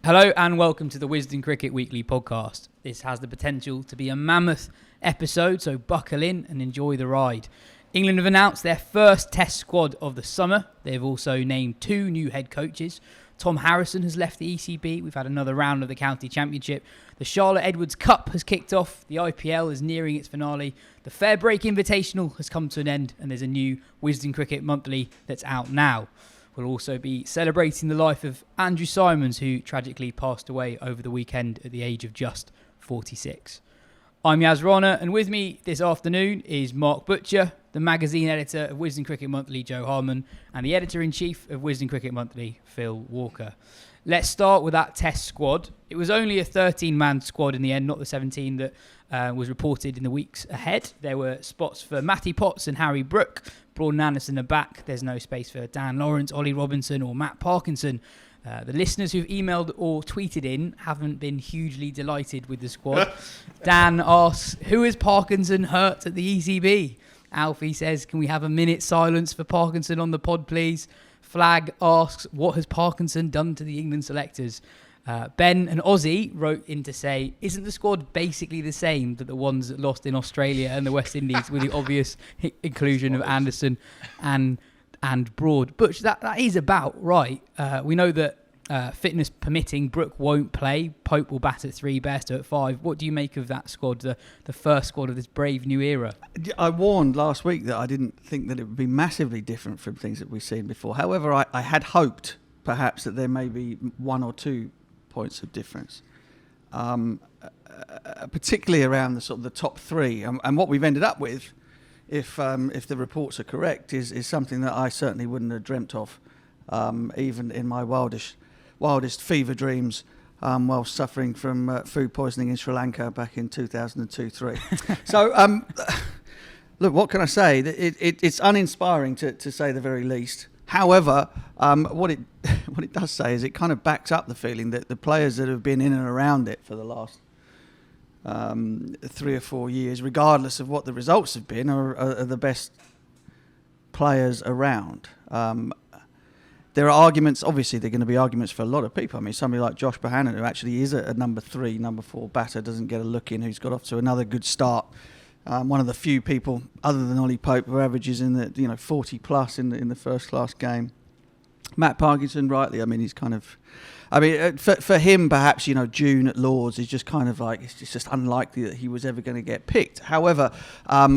Hello and welcome to the Wisden Cricket Weekly podcast. This has the potential to be a mammoth episode, so buckle in and enjoy the ride. England have announced their first test squad of the summer. They've also named 2 new head coaches. Tom Harrison has left the ECB. We've had another round of the County Championship. The Charlotte Edwards Cup has kicked off. The IPL is nearing its finale. The FairBreak Invitational has come to an end, and there's a new Wisden Cricket Monthly that's out now. We'll also be celebrating the life of Andrew Symonds, who tragically passed away over the weekend at the age of just 46. I'm Yas Rana, and with me this afternoon is Mark Butcher, the magazine editor of Wisden Cricket Monthly, Joe Harman, and the editor-in-chief of Wisden Cricket Monthly, Phil Walker. Let's start with that test squad. It was only a 13-man squad in the end, not the 17 that was reported in the weeks ahead. There were spots for Matty and Harry Brook. Broad and Anderson are back. There's no space for Dan Lawrence, Ollie Robinson or Matt Parkinson. The listeners who've emailed or tweeted in haven't been hugely delighted with the squad. Dan asks, who is Parkinson hurt at the ECB? Alfie says, can we have a minute's silence for Parkinson on the pod, please? Flag asks, what has Parkinson done to the England selectors? Ben and Ozzy wrote in to say, isn't the squad basically the same that the ones that lost in Australia and the West Indies with the obvious inclusion of Anderson and Broad? Butch, that is about right. We know that fitness permitting, Brook won't play. Pope will bat at 3, Bairstow at 5. What do you make of that squad, the first squad of this brave new era? I warned last week that I didn't think that it would be massively different from things that we've seen before. However, I had hoped perhaps that there may be 1 or 2 points of difference, particularly around the sort of the top 3. And what we've ended up with, if the reports are correct, is something that I certainly wouldn't have dreamt of, even in my wildest fever dreams, while suffering from food poisoning in Sri Lanka back in 2002-03. So, look, what can I say? It's uninspiring to say the very least. However, what it does say is it kind of backs up the feeling that the players that have been in and around it for the last 3 or 4 years, regardless of what the results have been, are the best players around. There are arguments, obviously there are going to be arguments for a lot of people. I mean, somebody like Josh Bohannon, who actually is a number 3, number 4 batter, doesn't get a look in, who's got off to another good start. One of the few people, other than Ollie Pope, who averages in the 40 plus in the first class game. Matt Parkinson, rightly, I mean, he's kind of, for him, perhaps, June at Lords is just kind of like, it's just unlikely that he was ever going to get picked. However,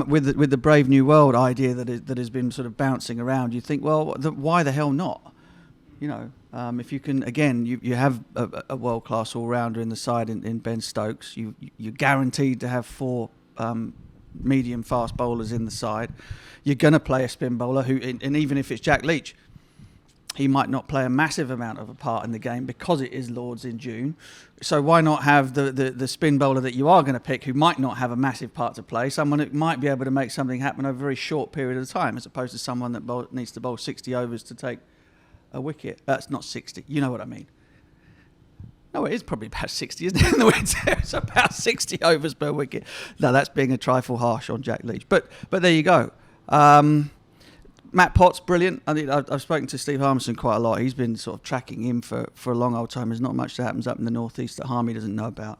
with the Brave New World idea that has been sort of bouncing around, you think, well, why the hell not? If you can, again, you have a world-class all-rounder in the side in Ben Stokes. You're guaranteed to have 4 medium fast bowlers in the side. You're going to play a spin bowler who, and even if it's Jack Leach, he might not play a massive amount of a part in the game because it is Lords in June. So why not have the spin bowler that you are going to pick, who might not have a massive part to play, someone that might be able to make something happen over a very short period of time, as opposed to someone that needs to bowl 60 overs to take a wicket. That's not 60. You know what I mean. No, it is probably about 60, isn't it, in the winter? It's about 60 overs per wicket. No, that's being a trifle harsh on Jack Leach. But there you go. Matt Pott's brilliant. I mean, I've spoken to Steve Harmison quite a lot. He's been sort of tracking him for a long old time. There's not much that happens up in the northeast that Harmy doesn't know about.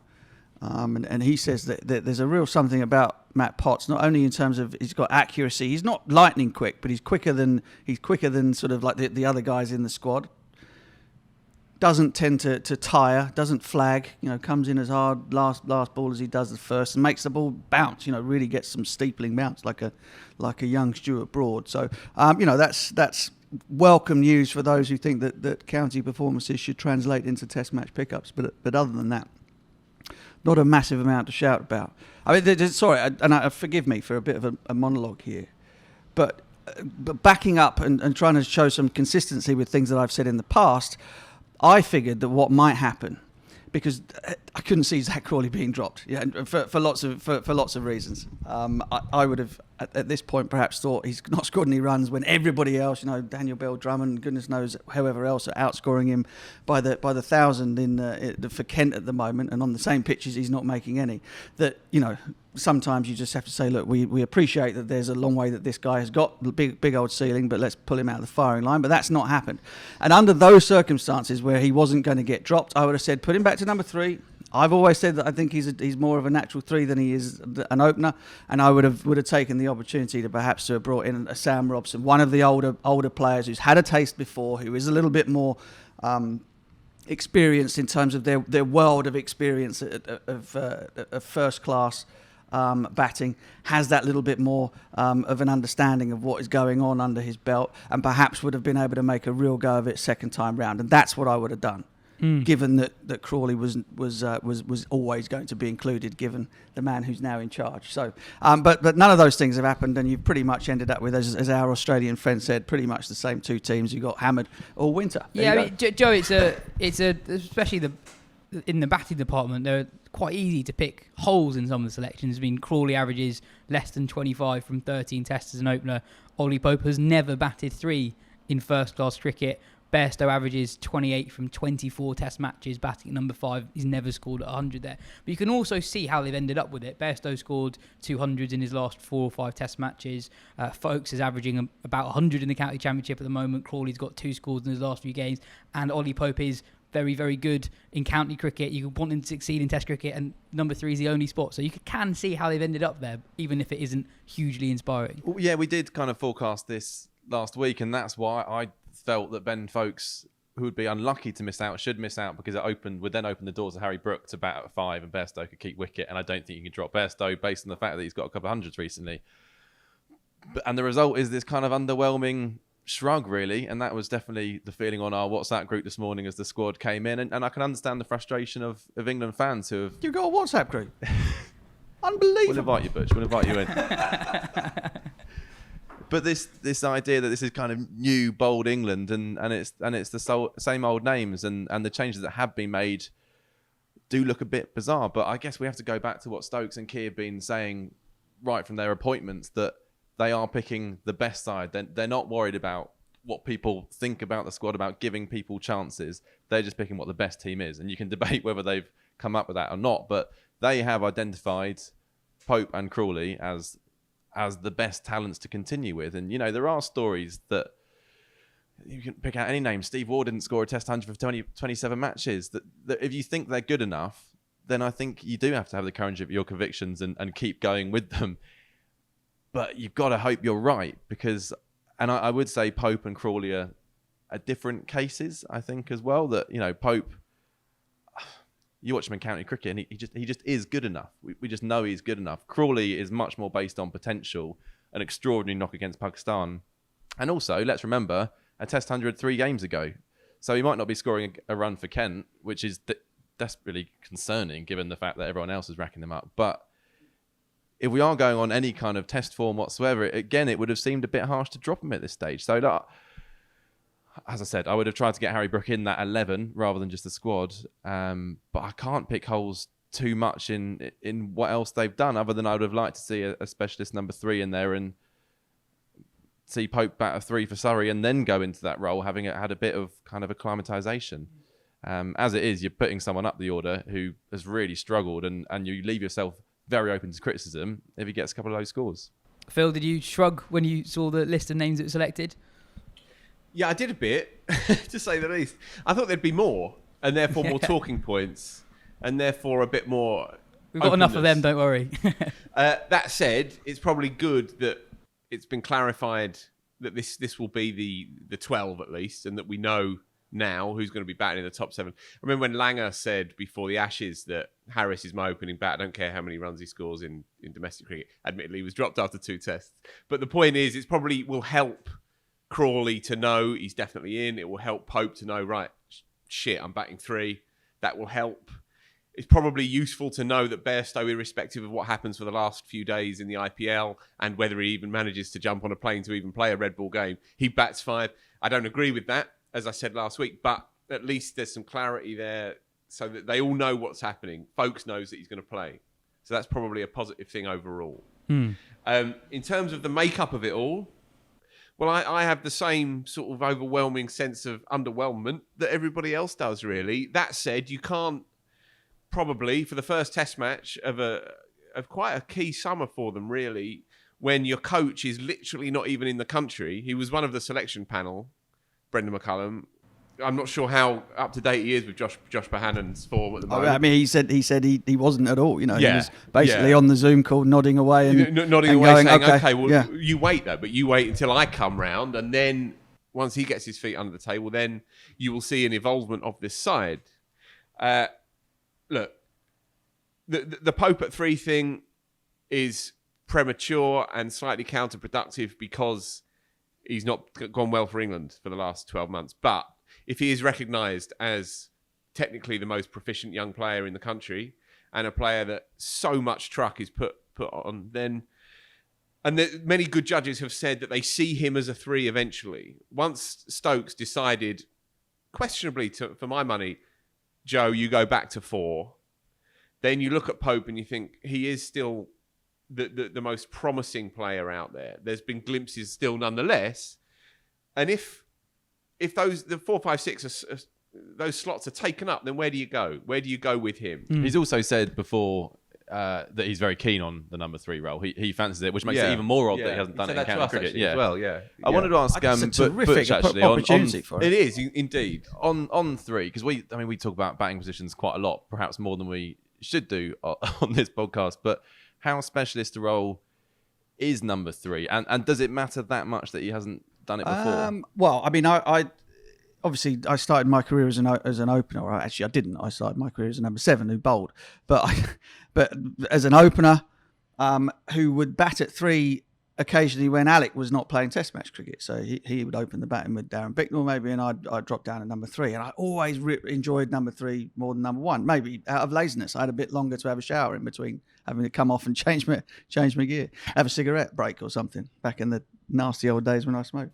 And he says that there's a real something about Matt Potts, not only in terms of he's got accuracy. He's not lightning quick, but he's quicker than sort of like the other guys in the squad. Doesn't tend to tire, doesn't flag, comes in as hard last ball as he does the first, and makes the ball bounce, really gets some steepling bounce like a young Stuart Broad. So, that's welcome news for those who think that county performances should translate into test match pickups. But other than that, not a massive amount to shout about. I mean, forgive me for a bit of a monologue here, but backing up and trying to show some consistency with things that I've said in the past, I figured that what might happen, because I couldn't see Zach Crawley being dropped. Yeah, for lots of reasons. I would have at this point perhaps thought he's not scored any runs when everybody else, Daniel Bell, Drummond, goodness knows whoever else are outscoring him by the 1,000 for Kent at the moment, and on the same pitches he's not making any. That sometimes you just have to say, look, we appreciate that there's a long way that this guy has got, the big old ceiling, but let's pull him out of the firing line. But that's not happened. And under those circumstances where he wasn't going to get dropped, I would have said put him back to number 3. I've always said that I think he's more of a natural 3 than he is an opener, and I would have taken the opportunity to perhaps have brought in a Sam Robson, one of the older players who's had a taste before, who is a little bit more experienced in terms of their world of experience of first class batting, has that little bit more of an understanding of what is going on under his belt, and perhaps would have been able to make a real go of it second time round. And that's what I would have done. Given that Crawley was always going to be included, given the man who's now in charge. So, but none of those things have happened, and you've pretty much ended up with, as our Australian friend said, pretty much the same 2 teams. You got hammered all winter. Joe, it's a especially in the batting department, they're quite easy to pick holes in some of the selections. I mean, Crawley averages less than 25 from 13 tests as an opener. Ollie Pope has never batted 3 in first class cricket. Bairstow averages 28 from 24 test matches, batting at number 5. He's never scored at 100 there. But you can also see how they've ended up with it. Bairstow scored 200s in his last 4 or 5 test matches. Folkes is averaging about 100 in the county championship at the moment. Crawley's got 2 scores in his last few games. And Ollie Pope is very, very good in county cricket. You want him to succeed in test cricket, and number 3 is the only spot. So you can see how they've ended up there, even if it isn't hugely inspiring. Well, yeah, we did kind of forecast this last week, and that's why I felt that Ben Folkes, who would be unlucky to miss out, should miss out, because it would then open the doors to Harry Brook to bat at 5, and Bairstow could keep wicket. And I don't think you can drop Bairstow based on the fact that he's got a couple of hundreds recently. And the result is this kind of underwhelming shrug, really. And that was definitely the feeling on our WhatsApp group this morning as the squad came in. And I can understand the frustration of England fans who have... You've got a WhatsApp group? Unbelievable. We'll invite you, Butch. We'll invite you in. But this idea that this is kind of new, bold England, and it's the same old names, and the changes that have been made do look a bit bizarre. But I guess we have to go back to what Stokes and Key have been saying right from their appointments, that they are picking the best side. They're not worried about what people think about the squad, about giving people chances. They're just picking what the best team is. And you can debate whether they've come up with that or not, but they have identified Pope and Crawley as the best talents to continue with. And, there are stories that you can pick out any name. Steve Waugh didn't score a test 100 for 27 matches. That if you think they're good enough, then I think you do have to have the courage of your convictions and keep going with them. But you've got to hope you're right, because, and I would say Pope and Crawley are different cases, I think, as well. That, Pope, you watch him in county cricket and he just is good enough. We just know he's good enough. Crawley is much more based on potential, an extraordinary knock against Pakistan. And also, let's remember, a test 100 3 games ago. So he might not be scoring a run for Kent, which is desperately concerning given the fact that everyone else is racking them up. But if we are going on any kind of test form whatsoever, again, it would have seemed a bit harsh to drop him at this stage. So look, as I said, I would have tried to get Harry Brook in that 11 rather than just the squad. But I can't pick holes too much in what else they've done, other than I would have liked to see a specialist number 3 in there and see Pope bat a 3 for Surrey and then go into that role, having had a bit of kind of acclimatisation. As it is, you're putting someone up the order who has really struggled, and you leave yourself very open to criticism if he gets a couple of low scores. Phil, did you shrug when you saw the list of names that were selected? Yeah, I did a bit, to say the least. I thought there'd be more, and therefore more talking points, and therefore a bit more We've got enough of them, don't worry. That said, it's probably good that it's been clarified that this will be the 12 at least, and that we know now who's going to be batting in the top 7. I remember when Langer said before the Ashes that Harris is my opening bat. I don't care how many runs he scores in domestic cricket. Admittedly, he was dropped after 2 tests. But the point is, it's probably will help Crawley to know he's definitely in. It will help Pope to know, right, shit, I'm batting 3. That will help. It's probably useful to know that Bairstow, irrespective of what happens for the last few days in the IPL and whether he even manages to jump on a plane to even play a red ball game, he bats 5. I don't agree with that, as I said last week, but at least there's some clarity there so that they all know what's happening. Folks knows that he's going to play. So that's probably a positive thing overall. In terms of the makeup of it all, well, I have the same sort of overwhelming sense of underwhelmment that everybody else does, really. That said, you can't probably, for the first test match of quite a key summer for them, really, when your coach is literally not even in the country. He was one of the selection panel, Brendon McCullum. I'm not sure how up to date he is with Josh Bohannon's form at the moment. I mean, he said he wasn't at all. You know, Yeah, he was basically on the Zoom call, nodding away and nodding and away, going, saying, okay, well, you wait though, but you wait until I come round, and then once he gets his feet under the table, then you will see an evolvement of this side. Look, the Pope at 3 thing is premature and slightly counterproductive because he's not gone well for England for the last 12 months, but if he is recognised as technically the most proficient young player in the country and a player that so much truck is put on, then... And many good judges have said that they see him as a 3 eventually. Once Stokes decided, questionably for my money, Joe, you go back to 4, then you look at Pope and you think he is still the most promising player out there. There's been glimpses still nonetheless. And if the 4, 5, 6 those slots are taken up, then where do you go? Where do you go with him? He's also said before that he's very keen on the number 3 role. He fancies it, which makes it even more odd that he hasn't done it in county cricket. As well, I wanted to ask it's a terrific Butch, actually, opportunity for it him. is indeed on 3, because we talk about batting positions quite a lot, perhaps more than we should do on this podcast. But how specialist a role is number 3, and does it matter that much that he hasn't done it before? Well, I mean, I obviously I started my career as an opener. Or actually, I didn't. I started my career as a number 7 who bowled, but as an opener who would bat at 3 occasionally when Alec was not playing Test match cricket. So he would open the batting with Darren Bicknell maybe, and I'd drop down to number 3. And I always enjoyed number 3 more than number 1. Maybe out of laziness, I had a bit longer to have a shower in between having to come off and change my gear, have a cigarette break or something. Back in the nasty old days when I smoked.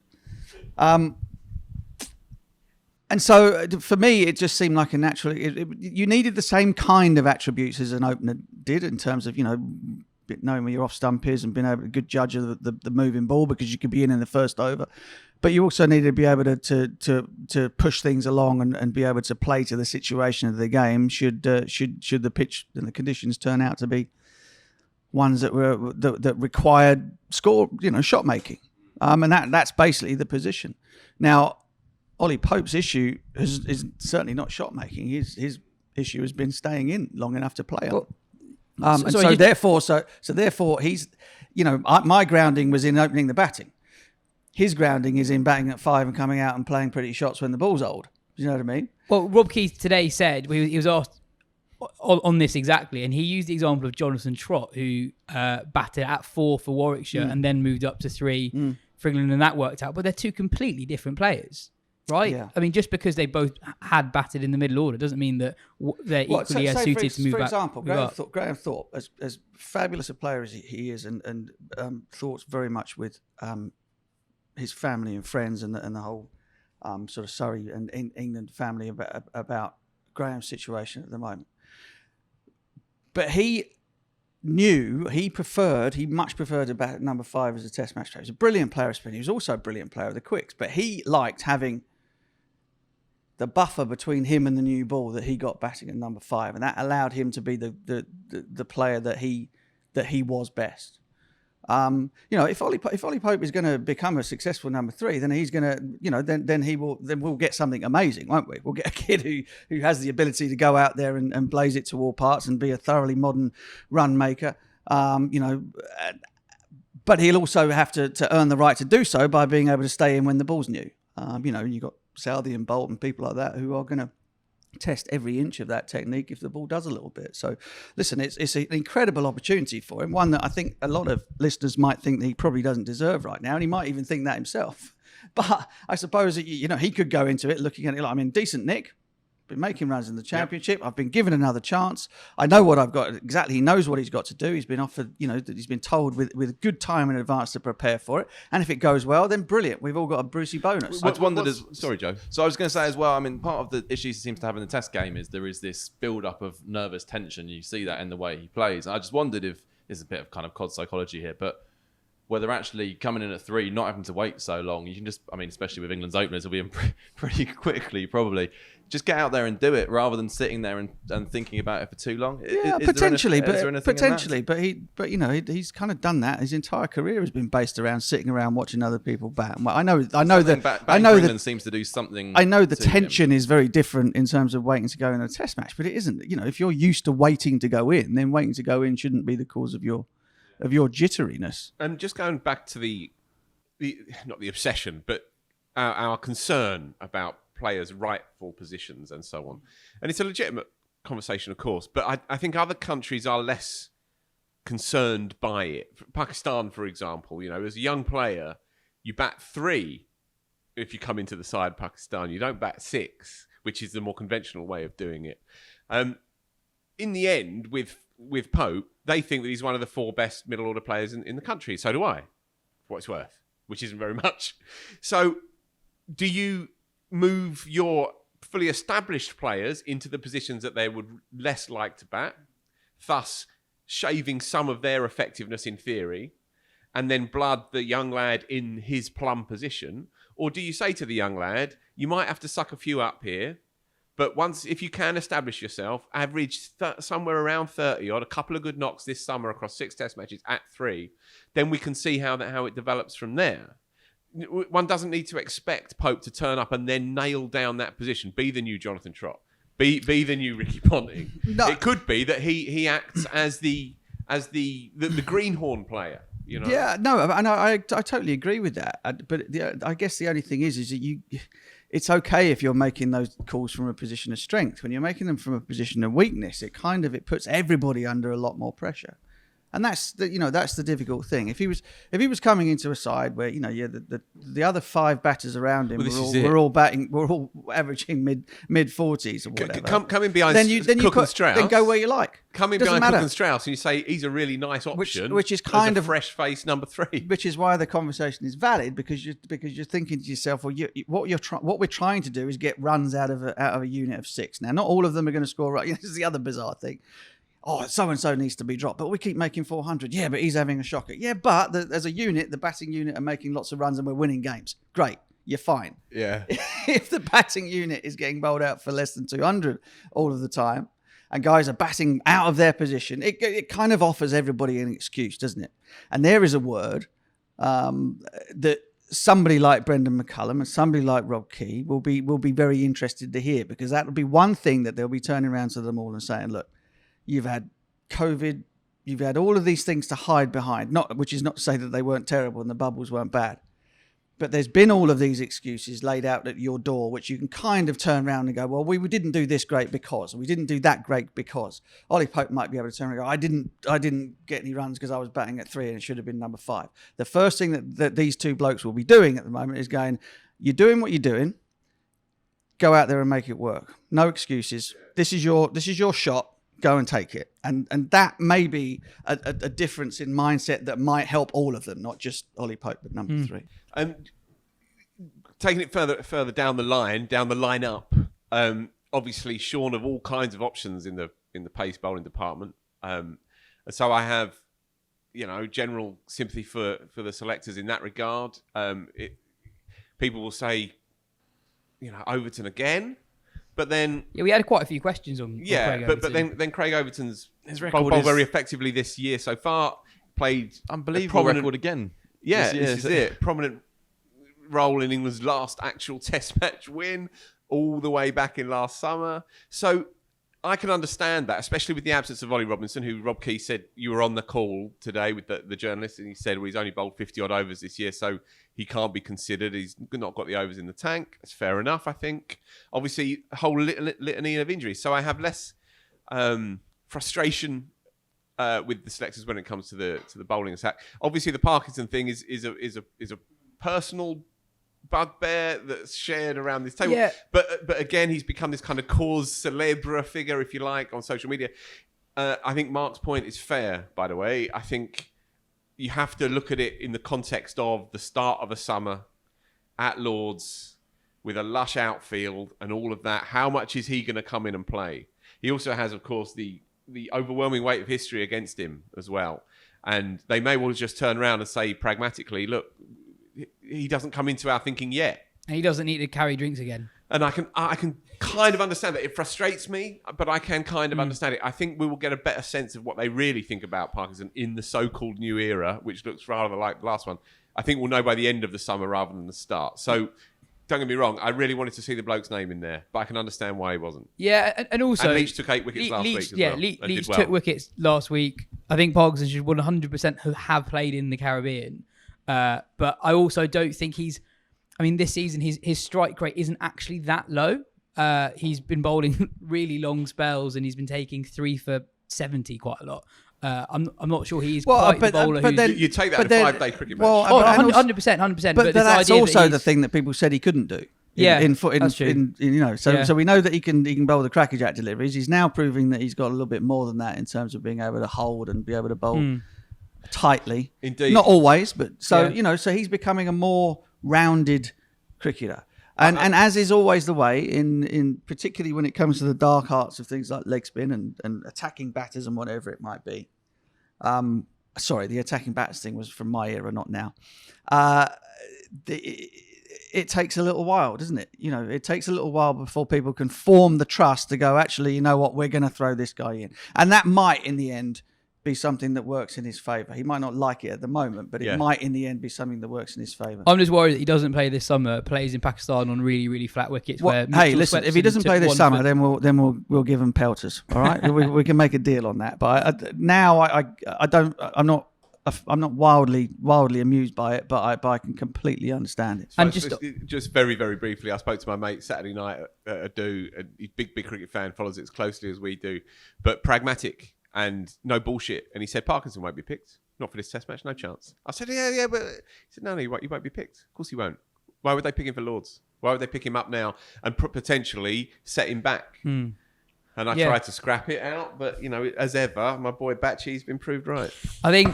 And so for me, it just seemed like a natural. You needed the same kind of attributes as an opener did in terms of, knowing where your off stump is and being able to good judge of the moving ball, because you could be in the first over. But you also needed to be able to push things along and be able to play to the situation of the game should the pitch and the conditions turn out to be ones that required shot making. And that's basically the position. Now, Ollie Pope's issue is certainly not shot making. His issue has been staying in long enough to play on. Therefore he's, my grounding was in opening the batting. His grounding is in batting at 5 and coming out and playing pretty shots when the ball's old. Do you know what I mean? Well, Rob Keith today said, he was asked on this exactly, and he used the example of Jonathan Trott, who batted at 4 for Warwickshire and then moved up to 3 for England, and that worked out. But they're 2 completely different players. Right? Yeah. I mean, just because they both had batted in the middle order doesn't mean that they're equally as suited to move back. For example, Graham Thorpe, as fabulous a player as he is, and Thorpe's very much with his family and friends and the whole sort of Surrey and England family about Graham's situation at the moment. But he knew he much preferred to bat at number 5 as a Test match player. He was a brilliant player of spin. He was also a brilliant player of the quicks, but he liked having the buffer between him and the new ball that he got batting at number 5, and that allowed him to be the player that he was best. If Ollie Pope is going to become a successful number 3, then he's going to, then we'll get something amazing, won't we? We'll get a kid who has the ability to go out there and blaze it to all parts and be a thoroughly modern run maker. But he'll also have to earn the right to do so by being able to stay in when the ball's new. You've got Southey and Bolt and people like that who are going to test every inch of that technique if the ball does a little bit. So, listen, it's an incredible opportunity for him, one that I think a lot of listeners might think that he probably doesn't deserve right now, and he might even think that himself. But I suppose, he could go into it looking at it like, decent nick, Been making runs in the Championship. I've been given another chance. I know what I've got exactly. He knows what he's got to do. He's been offered, he's been told with good time in advance to prepare for it. And if it goes well, then brilliant. We've all got a Brucey bonus. Sorry, Joe. So I was going to say as well, I mean, part of the issues he seems to have in the Test game is there is this build-up of nervous tension. You see that in the way he plays. I just wondered if there's a bit of kind of COD psychology here, but whether actually coming in at 3, not having to wait so long, you can just, I mean, especially with England's openers, will be in pretty quickly, probably. Just get out there and do it rather than sitting there and thinking about it for too long. Yeah, potentially, but he's kind of done that. His entire career has been based around sitting around watching other people bat. I know that seems to do something. I know the tension is very different in terms of waiting to go in a Test match, but it isn't. If you're used to waiting to go in, then waiting to go in shouldn't be the cause of your jitteriness. And just going back to the not the obsession, but our concern about players' rightful positions and so on. And it's a legitimate conversation, of course, but I think other countries are less concerned by it. Pakistan, for example, as a young player, you bat 3 if you come into the side Pakistan. You don't bat 6, which is the more conventional way of doing it. In the end, with Pope, they think that he's one of the 4 best middle order players in the country. So do I, for what it's worth, which isn't very much. So do you move your fully established players into the positions that they would less like to bat, thus shaving some of their effectiveness in theory, and then blood the young lad in his plum position? Or do you say to the young lad, you might have to suck a few up here, but if you can establish yourself, average somewhere around 30 odd, a couple of good knocks this summer across 6 Test matches at 3, then we can see how it develops from there. One doesn't need to expect Pope to turn up and then nail down that position, be the new Jonathan Trott, be the new Ricky Ponting. No. It could be that he acts as the greenhorn player. Yeah, no, and I totally agree with that. But I guess the only thing is that it's okay if you're making those calls from a position of strength. When you're making them from a position of weakness, it puts everybody under a lot more pressure. And that's the difficult thing. If he was coming into a side where the other 5 batters around him were all averaging mid 40s or whatever. Come in behind Cook and Strauss. Then go where you like. Come in behind Cook and Strauss and you say he's a really nice option, which is kind of fresh face number 3. Which is why the conversation is valid, because you're thinking to yourself, well, what we're trying to do is get runs out of a unit of 6. Now, not all of them are going to score right. This is the other bizarre thing. Oh, so-and-so needs to be dropped, but we keep making 400. Yeah, but he's having a shocker. Yeah, but as a unit, the batting unit are making lots of runs and we're winning games. Great, you're fine. Yeah. If the batting unit is getting bowled out for less than 200 all of the time, and guys are batting out of their position, it kind of offers everybody an excuse, doesn't it? And there is a word that somebody like Brendon McCullum and somebody like Rob Key will be very interested to hear, because that will be one thing that they'll be turning around to them all and saying, look, you've had COVID, you've had all of these things to hide behind, which is not to say that they weren't terrible and the bubbles weren't bad. But there's been all of these excuses laid out at your door, which you can kind of turn around and go, well, we didn't do this great because, or we didn't do that great because. Ollie Pope might be able to turn around and go, I didn't get any runs because I was batting at 3 and it should have been number 5. The first thing that these 2 blokes will be doing at the moment is going, you're doing what you're doing, go out there and make it work. No excuses. This is your shot. Go and take it. And that may be a difference in mindset that might help all of them, not just Ollie Pope, but number 3. And taking it further down the line up, obviously shorn of all kinds of options in the pace bowling department. And so I have, general sympathy for the selectors in that regard. People will say, Overton again. But then, we had quite a few questions on. Yeah, Craig but then Craig Overton's his record bowled very effectively this year so far. Played unbelievable record again. Yeah, this is it. Prominent role in England's last actual Test match win, all the way back in last summer. So I can understand that, especially with the absence of Ollie Robinson, who Rob Key said you were on the call today with the journalist, and he said, well, he's only bowled 50 odd overs this year, so he can't be considered. He's not got the overs in the tank. That's fair enough, I think. Obviously, a whole litany of injuries. So I have less frustration with the selectors when it comes to the bowling attack. Obviously, the Parkinson thing is a personal bugbear that's shared around this table. Yeah. But again, he's become this kind of cause célèbre figure, if you like, on social media. I think Mark's point is fair, by the way. I think you have to look at it in the context of the start of a summer at Lord's with a lush outfield and all of that. How much is he going to come in and play? He also has, of course, the overwhelming weight of history against him as well. And they may well just turn around and say pragmatically, look, he doesn't come into our thinking yet. And he doesn't need to carry drinks again. And I can kind of understand that. It frustrates me, but I can kind of understand it. I think we will get a better sense of what they really think about Parkinson in the so-called new era, which looks rather like the last one. I think we'll know by the end of the summer rather than the start. So don't get me wrong, I really wanted to see the bloke's name in there, but I can understand why he wasn't. Yeah, and also... And Leach took 8 wickets last week as well. Leach took wickets last week. I think Parkinson should 100% have played in the Caribbean. But I also don't think he's... I mean, this season, his strike rate isn't actually that low. He's been bowling really long spells and he's been taking 3 for 70 quite a lot. I'm not sure he's quite the bowler who's... You take that in a 5-day cricket match. Well, 100%. But that's also the thing that people said he couldn't do. That's true. So we know that he can bowl the crackerjack deliveries. He's now proving that he's got a little bit more than that in terms of being able to hold and be able to bowl tightly. Indeed. Not always, but so he's becoming a more rounded cricketer. And as is always the way, in particularly when it comes to the dark arts of things like leg spin and attacking batters and whatever it might be. Sorry, the attacking batters thing was from my era, not now. It takes a little while, doesn't it? It takes a little while before people can form the trust to go, actually, you know what, we're going to throw this guy in. And that might, in the end, be something that works in his favour. He might not like it at the moment, but it might in the end be something that works in his favour. I'm just worried that he doesn't play this summer, plays in Pakistan on really, really flat wickets. Hey, listen, if he doesn't play this summer, then we'll give him pelters. All right, we can make a deal on that. But I'm not wildly amused by it, but I can completely understand it. And just very, very briefly, I spoke to my mate Saturday night at a do. He's a big cricket fan, follows it as closely as we do, but pragmatic and no bullshit. And he said Parkinson won't be picked, not for this Test match, no chance. I said, yeah, but he said, no, you won't be picked. Of course he won't. Why would they pick him for Lords? Why would they pick him up now and potentially set him back? And I tried to scrap it out, but as ever, my boy Batchy's been proved right. I think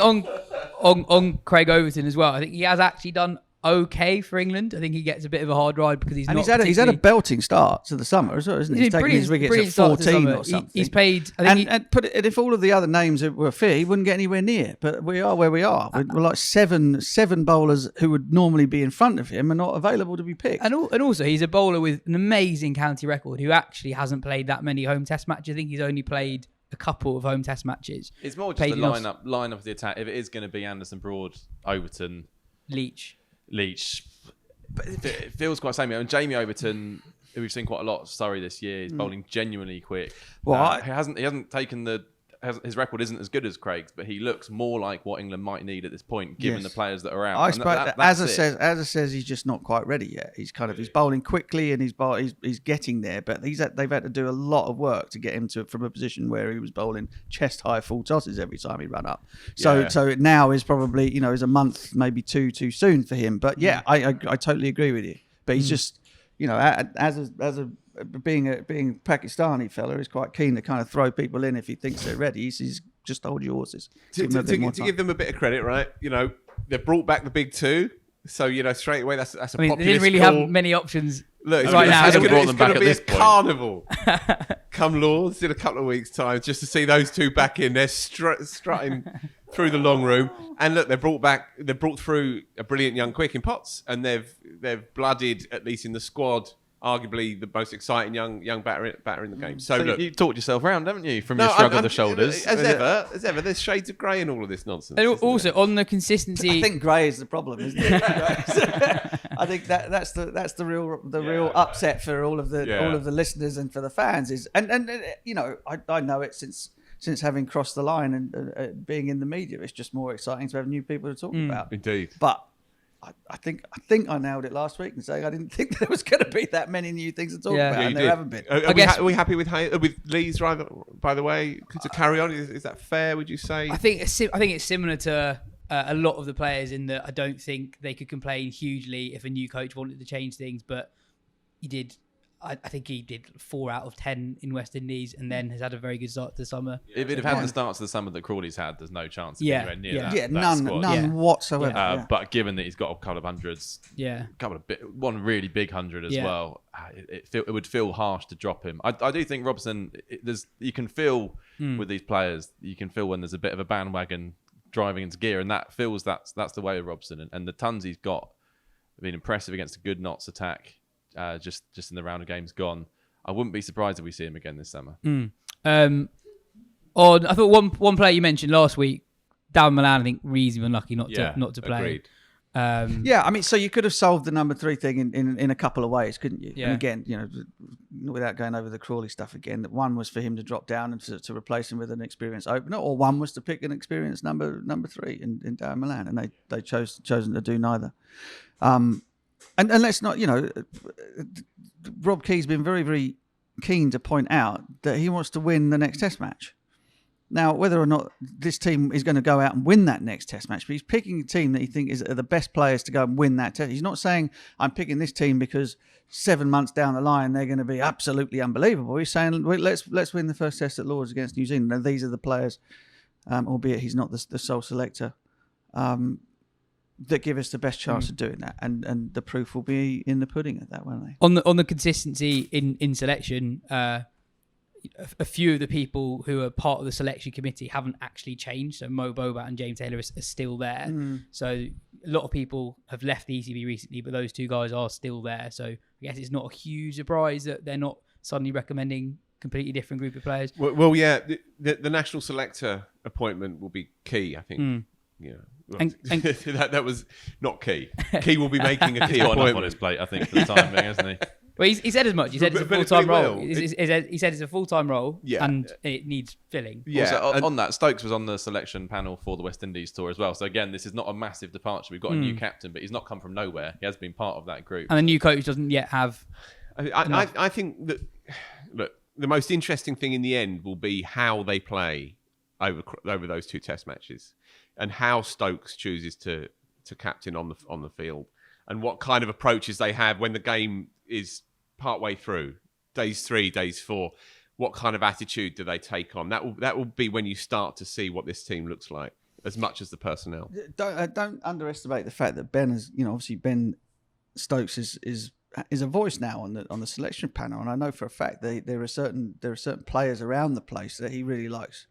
on Craig Overton as well. I think he has actually done okay for England. I think he gets a bit of a hard ride because he's had a belting start to the summer as well, isn't he? He's taken his wickets at 14 or something. He's played. If all of the other names were fair, he wouldn't get anywhere near. But we are where we are. We're like seven bowlers who would normally be in front of him are not available to be picked. And also, he's a bowler with an amazing county record who actually hasn't played that many home Test matches. I think he's only played a couple of home Test matches. It's more just the line of the attack. If it is going to be Anderson, Broad, Overton, Leach. But it feels quite samey. And Jamie Overton, who we've seen quite a lot of Surrey this year, is bowling genuinely quick. Well, he hasn't taken his record isn't as good as Craig's, but he looks more like what England might need at this point, given the players that are out. I suppose, as says, he's just not quite ready yet. He's he's bowling quickly and he's getting there, but they've had to do a lot of work to get him from a position where he was bowling chest high full tosses every time he ran up. So now is probably is a month, maybe two too soon for him. But I totally agree with you. But he's just being a Pakistani fella, is quite keen to kind of throw people in if he thinks they're ready. He's just hold your horses. To give them a bit of credit, right? They've brought back the big two, so straight away that's a populist they didn't really call. Have many options. Look, right now, it's going to be a carnival. Come Lords in a couple of weeks' time, just to see those two back in. They're strutting through the long room, and look, they've brought through a brilliant young quick in Potts, and they've blooded, at least in the squad, arguably the most exciting young batter in the game. So look, you talked yourself around, haven't you, from your shrug of the shoulders? As ever, there's shades of grey in all of this nonsense. And also on the consistency, I think grey is the problem, isn't it? I think that's the real upset for all of the listeners and for the fans is, and I know it since having crossed the line and being in the media, it's just more exciting to have new people to talk about. Indeed, but. I think I nailed it last week in saying I didn't think there was going to be that many new things to talk about, and there haven't been. Are we happy with Lee's drive? By the way, to carry on, is that fair? Would you say? I think it's similar to a lot of the players in that I don't think they could complain hugely if a new coach wanted to change things, but he did. I think he did 4 out of 10 in West Indies, and then has had a very good start to the summer. If it had the starts of the summer that Crawley's had, there's no chance of anywhere near that. Yeah, that squad. none whatsoever. But given that he's got a couple of hundreds, one really big 100 as well, it would feel harsh to drop him. I do think Robson. You can feel with these players, you can feel when there's a bit of a bandwagon driving into gear, and that feels that's the way of Robson, and the tons he's got have been impressive against a good Notts attack. Just in the round of games gone, I wouldn't be surprised if we see him again this summer. I thought one player you mentioned last week, Darren Milan, I think reasonably unlucky not to play. Agreed. So you could have solved the number 3 thing in a couple of ways, couldn't you? Yeah. And again, without going over the Crawley stuff again, that one was for him to drop down and to replace him with an experienced opener, or one was to pick an experienced number 3 in Darren Milan, and they chosen to do neither. And let's not, Rob Key's been very, very keen to point out that he wants to win the next Test match. Now, whether or not this team is going to go out and win that next Test match, but he's picking a team that he thinks are the best players to go and win that Test. He's not saying, I'm picking this team because 7 months down the line they're going to be absolutely unbelievable. He's saying, let's win the first Test at Lords against New Zealand. And these are the players, albeit he's not the sole selector, that give us the best chance of doing that, and the proof will be in the pudding at that, won't they? On the consistency in selection, a few of the people who are part of the selection committee haven't actually changed. So Mo Bobat and James Taylor are still there. So a lot of people have left the ECB recently, but those 2 guys are still there. So I guess it's not a huge surprise that they're not suddenly recommending completely different group of players. Well, yeah, the national selector appointment will be key, I think. And that was not Key. Key will be making a key appointment on his plate, I think, for the time being, hasn't he? Well, he said as much. He said it's a full-time role. He said it's a full-time role, and it needs filling. Yeah. Also, on that, Stokes was on the selection panel for the West Indies tour as well. So again, this is not a massive departure. We've got a new captain, but he's not come from nowhere. He has been part of that group. And the new coach doesn't yet have. I think that the most interesting thing in the end will be how they play over those 2 Test matches, and how Stokes chooses to captain on the field, and what kind of approaches they have when the game is partway through, days 3, days 4. What kind of attitude do they take on? That will be when you start to see what this team looks like, as much as the personnel. Don't underestimate the fact that Ben is, obviously Ben Stokes is a voice now on the selection panel, and I know for a fact there are certain players around the place that he really likes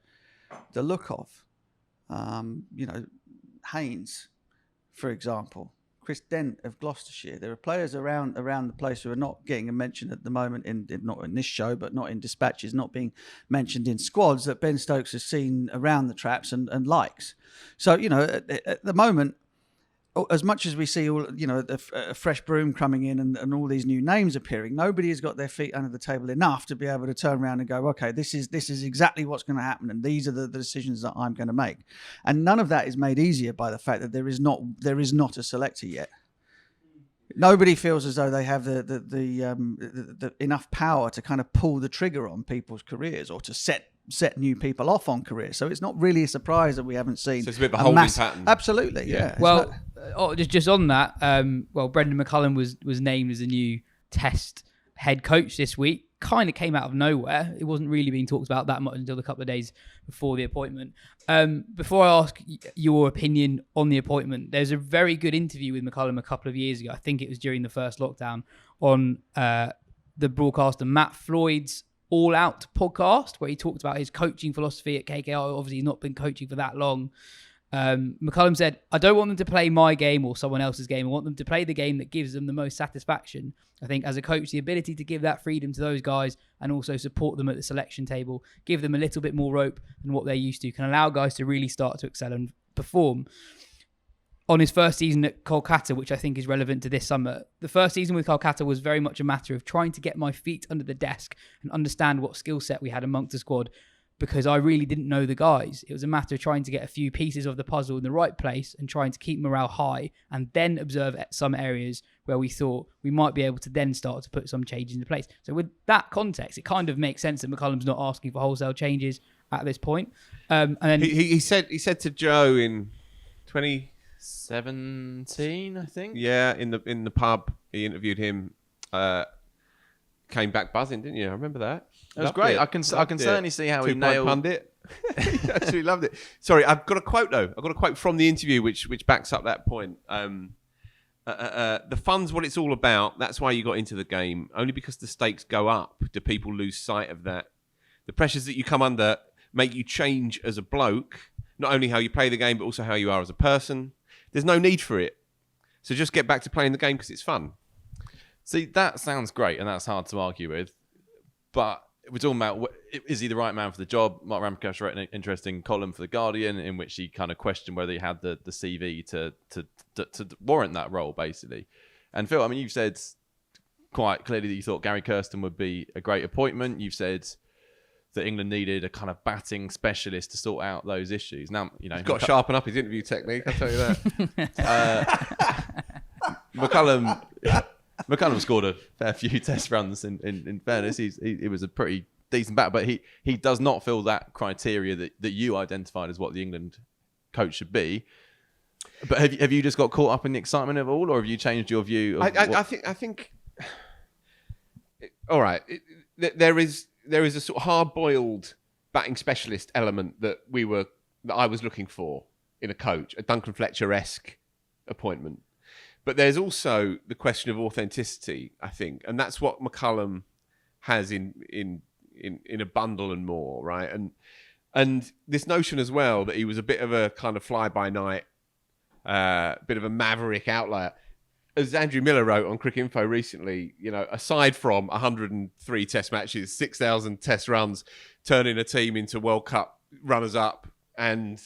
the look of. Haynes, for example, Chris Dent of Gloucestershire. There are players around the place who are not getting a mention at the moment, not in this show, but not in dispatches, not being mentioned in squads, that Ben Stokes has seen around the traps and likes. So, at the moment, as much as we see all, a fresh broom coming in and all these new names appearing, nobody has got their feet under the table enough to be able to turn around and go, okay, this is exactly what's going to happen, and these are the decisions that I'm going to make. And none of that is made easier by the fact that there is not a selector yet. Nobody feels as though they have the enough power to kind of pull the trigger on people's careers or to set new people off on careers. So it's not really a surprise that we haven't seen. So it's a bit of a holding pattern. Absolutely, yeah. Well, just on that, Brendon McCullum was named as a new Test head coach this week. Kind of came out of nowhere. It wasn't really being talked about that much until a couple of days before the appointment. Before I ask your opinion on the appointment, there's a very good interview with McCullum a couple of years ago. I think it was during the first lockdown on the broadcaster Matt Floyd's All Out podcast, where he talked about his coaching philosophy at KKR. Obviously, he's not been coaching for that long. McCullum said, I don't want them to play my game or someone else's game. I want them to play the game that gives them the most satisfaction. I think as a coach, the ability to give that freedom to those guys and also support them at the selection table, give them a little bit more rope than what they're used to, can allow guys to really start to excel and perform. On his first season at Kolkata, which I think is relevant to this summer, the first season with Kolkata was very much a matter of trying to get my feet under the desk and understand what skill set we had amongst the squad, because I really didn't know the guys. It was a matter of trying to get a few pieces of the puzzle in the right place and trying to keep morale high, and then observe some areas where we thought we might be able to then start to put some changes into place. So with that context, it kind of makes sense that McCullum's not asking for wholesale changes at this point. And then he said to Joe in 2017, I think. Yeah, in the pub, he interviewed him. Came back buzzing, didn't you? I remember that. It was great. I can certainly see how he nailed pundit. He absolutely loved it. Sorry, I've got a quote though. I've got a quote from the interview which backs up that point. The fun's what it's all about. That's why you got into the game. Only because the stakes go up do people lose sight of that. The pressures that you come under make you change as a bloke, not only how you play the game, but also how you are as a person. There's no need for it. So just get back to playing the game because it's fun. See, that sounds great, and that's hard to argue with. But we're talking about, is he the right man for the job? Mark Ramprakash wrote an interesting column for The Guardian in which he kind of questioned whether he had the CV to warrant that role, basically. And Phil, I mean, you've said quite clearly that you thought Gary Kirsten would be a great appointment. You've said that England needed a kind of batting specialist to sort out those issues. Now, you know, He's got to sharpen up his interview technique, I'll tell you that. McCullum scored a fair few test runs. In fairness, he was a pretty decent batter, but he does not fill that criteria that you identified as what the England coach should be. But have you just got caught up in the excitement of it all, or have you changed your view? I think. All right, there is a sort of hard-boiled batting specialist element that I was looking for in a coach, a Duncan Fletcher-esque appointment. But there's also the question of authenticity, I think, and that's what McCullum has in a bundle and more, right? And this notion as well that he was a bit of a kind of fly-by-night, bit of a maverick outlier. As Andrew Miller wrote on Cricket Info recently, you know, aside from 103 Test matches, 6,000 Test runs, turning a team into World Cup runners-up, and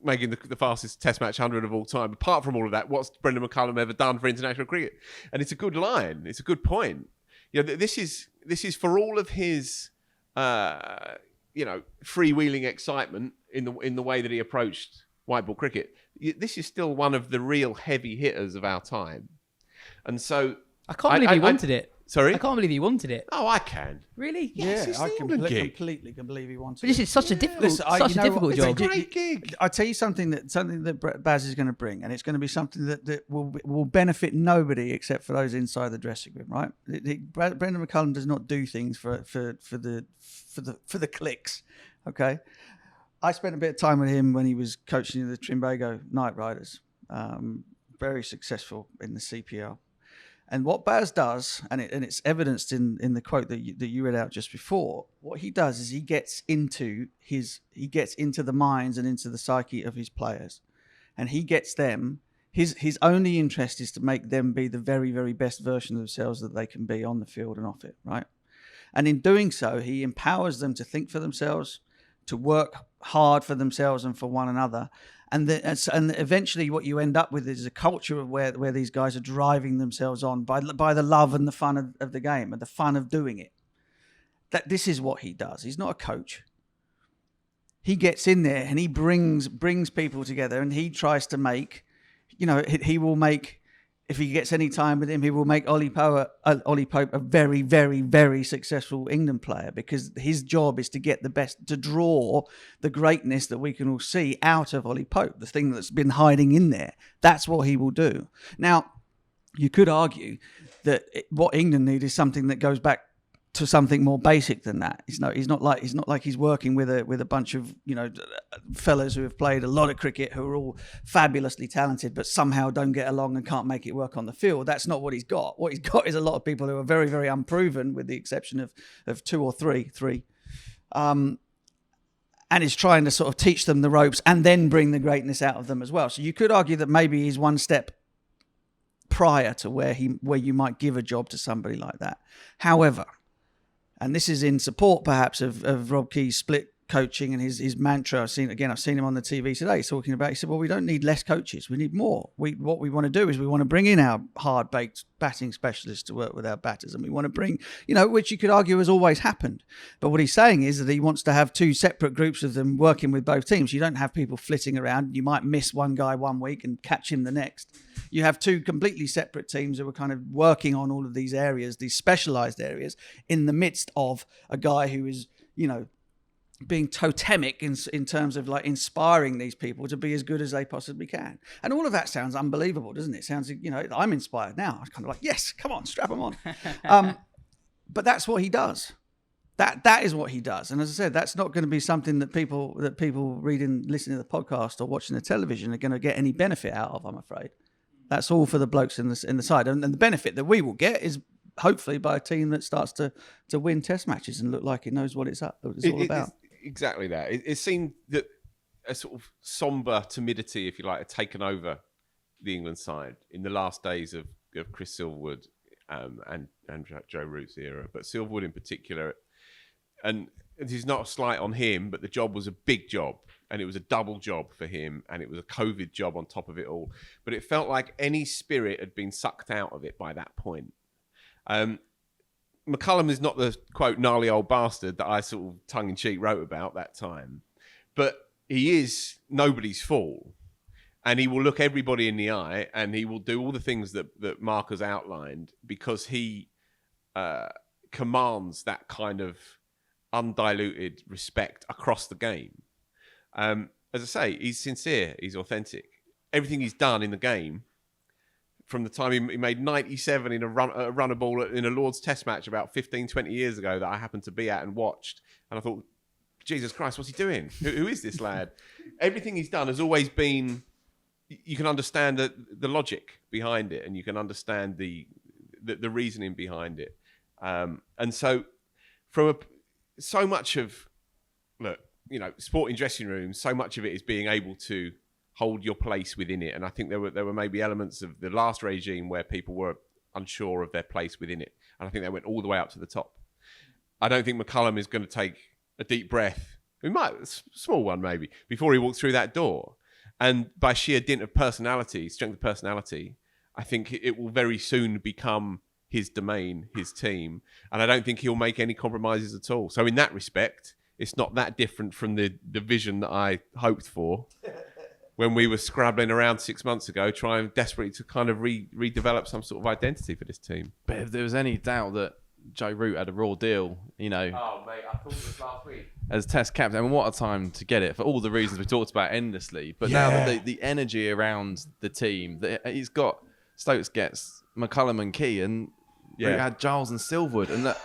making the fastest Test match 100 of all time. Apart from all of that, what's Brendon McCullum ever done for international cricket? And it's a good line. It's a good point. You know, this is for all of his, freewheeling excitement in the way that he approached white ball cricket. This is still one of the real heavy hitters of our time. And so I can't believe he wanted it. Sorry? I can't believe he wanted it. Oh, I can. Really? Yes, it's I the England gig. completely can believe he wants But this is such a difficult, difficult It's job. a great gig. I tell you something that Baz is going to bring, and it's going to be something that will benefit nobody except for those inside the dressing room, right? Brendon McCullum does not do things for the clicks, okay? I spent a bit of time with him when he was coaching the Trinbago Knight Riders, very successful in the CPL. And what Baz does, and it's evidenced in the quote that you read out just before, what he does is he gets into the minds and into the psyche of his players, and he gets them. His only interest is to make them be the very, very best version of themselves that they can be on the field and off it, right? And in doing so, he empowers them to think for themselves, to work hard for themselves and for one another. And eventually what you end up with is a culture of where these guys are driving themselves on by the love and the fun of the game and the fun of doing it. That this is what he does. He's not a coach. He gets in there and he brings people together, and he tries to make, he will make, if he gets any time with him, he will make Ollie Pope a very, very, very successful England player, because his job is to get the best, to draw the greatness that we can all see out of Ollie Pope, the thing that's been hiding in there. That's what he will do. Now, you could argue that what England need is something that goes back to something more basic than that. He's not like he's working with a bunch of fellas who have played a lot of cricket who are all fabulously talented but somehow don't get along and can't make it work on the field. That's not what he's got. What he's got is a lot of people who are very, very unproven, with the exception of two or three, and is trying to sort of teach them the ropes and then bring the greatness out of them as well. So you could argue that maybe he's one step prior to where you might give a job to somebody like that. However, and this is in support, perhaps, of Rob Key's split coaching and his mantra. I've seen him on the TV today talking about. He said, "Well, we don't need less coaches. We need more. What we want to do is we want to bring in our hard-baked batting specialists to work with our batters, and we want to bring, which you could argue has always happened. But what he's saying is that he wants to have two separate groups of them working with both teams. You don't have people flitting around. You might miss one guy one week and catch him the next. You have two completely separate teams who are kind of working on all of these areas, these specialised areas, in the midst of a guy who is, being totemic in terms of like inspiring these people to be as good as they possibly can. And all of that sounds unbelievable, doesn't it? Sounds, I'm inspired now. I'm kind of like, yes, come on, strap them on. But that's what he does. That is what he does. And as I said, that's not going to be something that people reading, listening to the podcast or watching the television are going to get any benefit out of, I'm afraid. That's all for the blokes in the side. And the benefit that we will get is hopefully by a team that starts to win test matches and look like it knows what it's all about. Exactly that. It seemed that a sort of sombre timidity, if you like, had taken over the England side in the last days of Chris Silverwood and Joe Root's era, but Silverwood in particular. And this is not a slight on him, but the job was a big job, and it was a double job for him, and it was a COVID job on top of it all. But it felt like any spirit had been sucked out of it by that point. McCullum is not the, quote, gnarly old bastard that I sort of tongue-in-cheek wrote about that time. But he is nobody's fool. And he will look everybody in the eye, and he will do all the things that Mark has outlined because he commands that kind of undiluted respect across the game. As I say, he's sincere, he's authentic. Everything he's done in the game, from the time he made 97 in a runner ball in a Lord's Test match about 15, 20 years ago that I happened to be at and watched. And I thought, Jesus Christ, what's he doing? Who is this lad? Everything he's done has always been, you can understand the logic behind it, and you can understand the reasoning behind it. And so so much of, sporting dressing rooms, so much of it is being able to hold your place within it. And I think there were maybe elements of the last regime where people were unsure of their place within it. And I think they went all the way up to the top. I don't think McCullum is going to take a deep breath, a small one maybe, before he walks through that door. And by sheer dint of personality, strength of personality, I think it will very soon become his domain, his team. And I don't think he'll make any compromises at all. So in that respect, it's not that different from the vision that I hoped for when we were scrabbling around 6 months ago, trying desperately to kind of redevelop some sort of identity for this team. But if there was any doubt that Joe Root had a raw deal, Oh, mate, I thought it was last week. as Test captain, I mean, what a time to get it for all the reasons we talked about endlessly. But now that the energy around the team, he's got Stokes gets McCullum and Key, and Root had Giles and Silverwood, and that.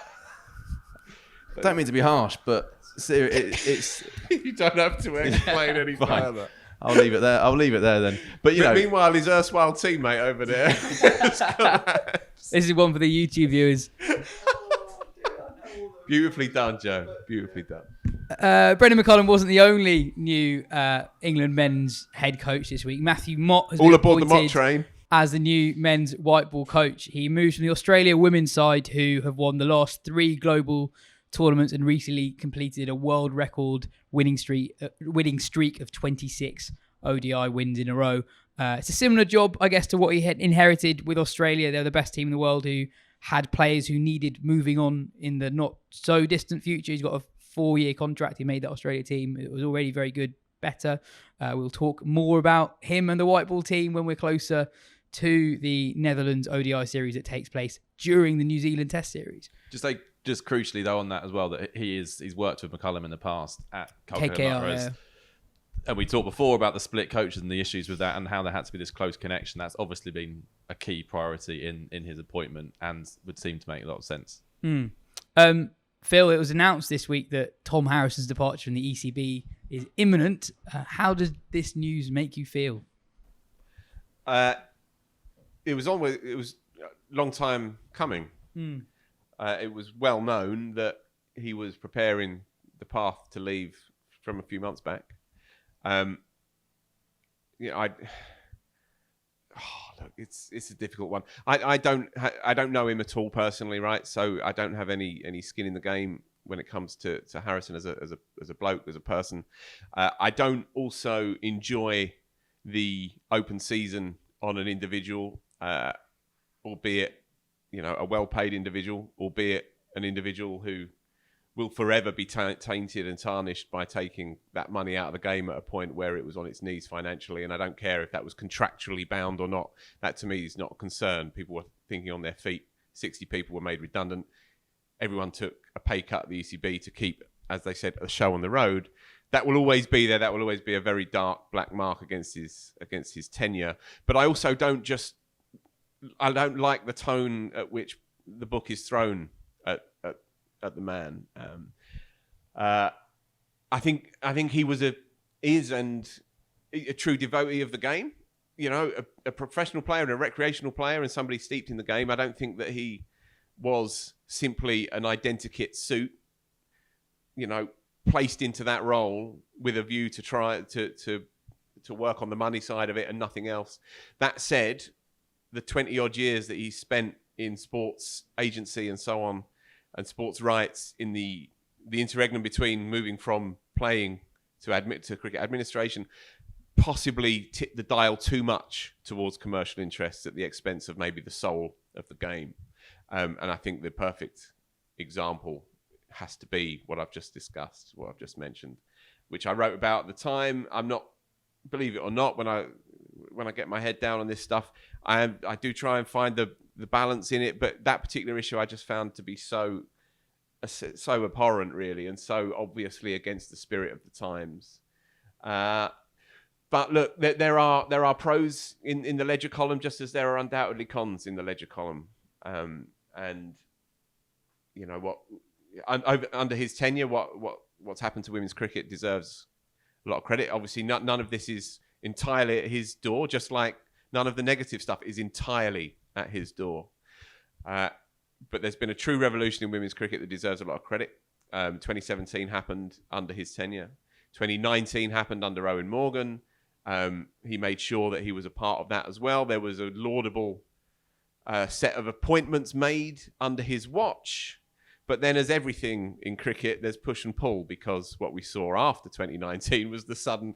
I don't mean to be harsh, but it's You don't have to explain any further. I'll leave it there then. But meanwhile, his erstwhile teammate over there. This is one for the YouTube viewers. Beautifully done, Joe. Beautifully done. Brendon McCullum wasn't the only new England men's head coach this week. Matthew Mott has all been aboard the Mott appointed train as the new men's white ball coach. He moves from the Australia women's side, who have won the last 3 global tournaments and recently completed a world record winning streak of 26 ODI wins in a row. It's a similar job, I guess, to what he had inherited with Australia. They're the best team in the world who had players who needed moving on in the not so distant future. He's got a 4-year contract. He made that Australia team. It was already very good, better. We'll talk more about him and the white ball team when we're closer to the Netherlands ODI series that takes place during the New Zealand Test series. Just crucially though on that as well, that he's worked with McCullum in the past at KKR. And we talked before about the split coaches and the issues with that and how there had to be this close connection. That's obviously been a key priority in his appointment and would seem to make a lot of sense. Phil, it was announced this week that Tom Harrison's departure from the ECB is imminent. How does this news make you feel? It was a long time coming. It was well known that he was preparing the path to leave from a few months back. Look, it's a difficult one. I don't know him at all personally, right? So I don't have any skin in the game when it comes to Harrison as a bloke, as a person. I don't also enjoy the open season on an individual, albeit a well-paid individual, albeit an individual who will forever be tainted and tarnished by taking that money out of the game at a point where it was on its knees financially. And I don't care if that was contractually bound or not. That to me is not a concern. People were thinking on their feet. 60 people were made redundant. Everyone took a pay cut at the ECB to keep as they said, a show on the road. That will always be there. That will always be a very dark black mark against his tenure. But I also don't like the tone at which the book is thrown at the man. I think he is a true devotee of the game. You know, a professional player and a recreational player and somebody steeped in the game. I don't think that he was simply an identikit suit, you know, placed into that role with a view to try to work on the money side of it and nothing else. That said, the 20 odd years that he spent in sports agency and so on, and sports rights in the interregnum between moving from playing to cricket administration, possibly tipped the dial too much towards commercial interests at the expense of maybe the soul of the game. And I think the perfect example has to be what I've just discussed, what I've just mentioned, which I wrote about at the time. I'm not, believe it or not, when I get my head down on this stuff, I do try and find the balance in it. But that particular issue I just found to be so abhorrent, really, and so obviously against the spirit of the times. But look, there are pros in the Ledger column, just as there are undoubtedly cons in the Ledger column. And you know what, under his tenure, what's happened to women's cricket deserves a lot of credit. Obviously, none of this is entirely at his door, just like none of the negative stuff is entirely at his door. But there's been a true revolution in women's cricket that deserves a lot of credit. 2017 happened under his tenure. 2019 happened under Owen Morgan. He made sure that he was a part of that as well. There was a laudable set of appointments made under his watch. But then, as everything in cricket, there's push and pull, because what we saw after 2019 was the sudden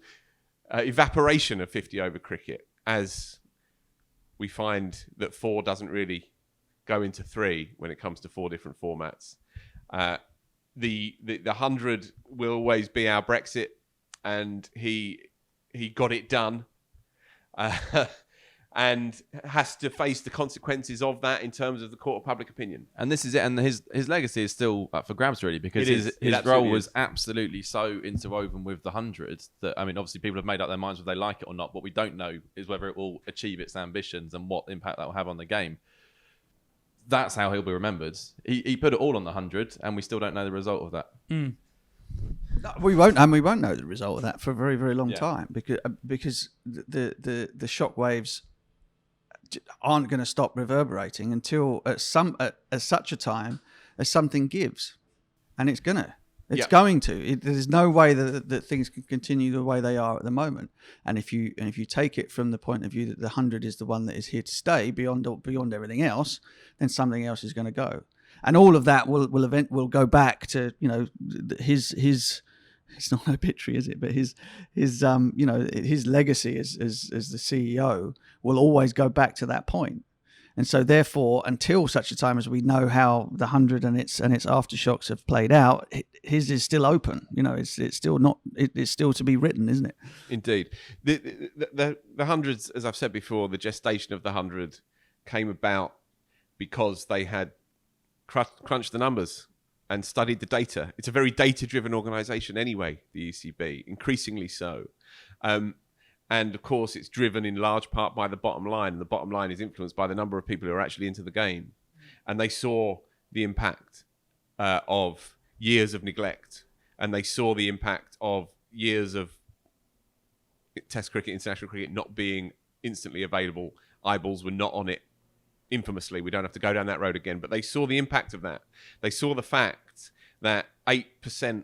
evaporation of 50-over cricket, as we find that 4 doesn't really go into 3 when it comes to 4 different formats. The 100 will always be our Brexit, and he got it done, and has to face the consequences of that in terms of the court of public opinion. And this is it. And his legacy is still up for grabs, really, because his role was absolutely so interwoven with the 100 that, I mean, obviously people have made up their minds whether they like it or not. What we don't know is whether it will achieve its ambitions and what impact that will have on the game. That's how he'll be remembered. He put it all on the 100, and we still don't know the result of that. Mm. We won't know the result of that for a very, very long time, because the shockwaves aren't going to stop reverberating until at such a time as something gives, and it's going to. There's no way that things can continue the way they are at the moment. And if you take it from the point of view that the 100 is the one that is here to stay beyond everything else, then something else is going to go. And all of that will go back to, you know, his it's not an obituary, is it? But his legacy as the CEO will always go back to that point. And so therefore, until such a time as we know how the 100 and its aftershocks have played out, his is still open. You know, it's still not. It's still to be written, isn't it? Indeed, the 100s, as I've said before, the gestation of the 100 came about because they had crunched the numbers and studied the data. It's a very data-driven organisation anyway, the ECB, increasingly so. And of course, it's driven in large part by the bottom line. And the bottom line is influenced by the number of people who are actually into the game. And they saw the impact of years of neglect. And they saw the impact of years of Test cricket, international cricket not being instantly available. Eyeballs were not on it. Infamously, we don't have to go down that road again, but they saw the impact of that. They saw the fact that 8%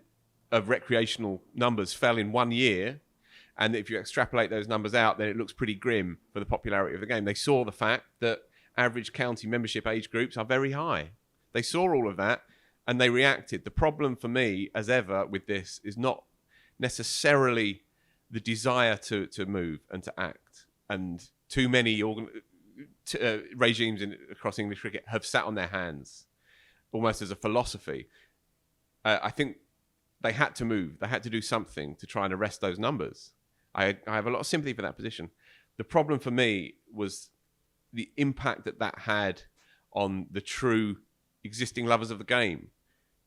of recreational numbers fell in 1 year, and if you extrapolate those numbers out, then it looks pretty grim for the popularity of the game. They saw the fact that average county membership age groups are very high. They saw all of that, and they reacted. The problem for me, as ever, with this is not necessarily the desire to move and to act, and too many regimes across English cricket have sat on their hands almost as a philosophy. I think they had to move. They had to do something to try and arrest those numbers. I have a lot of sympathy for that position. The problem for me was the impact that had on the true existing lovers of the game.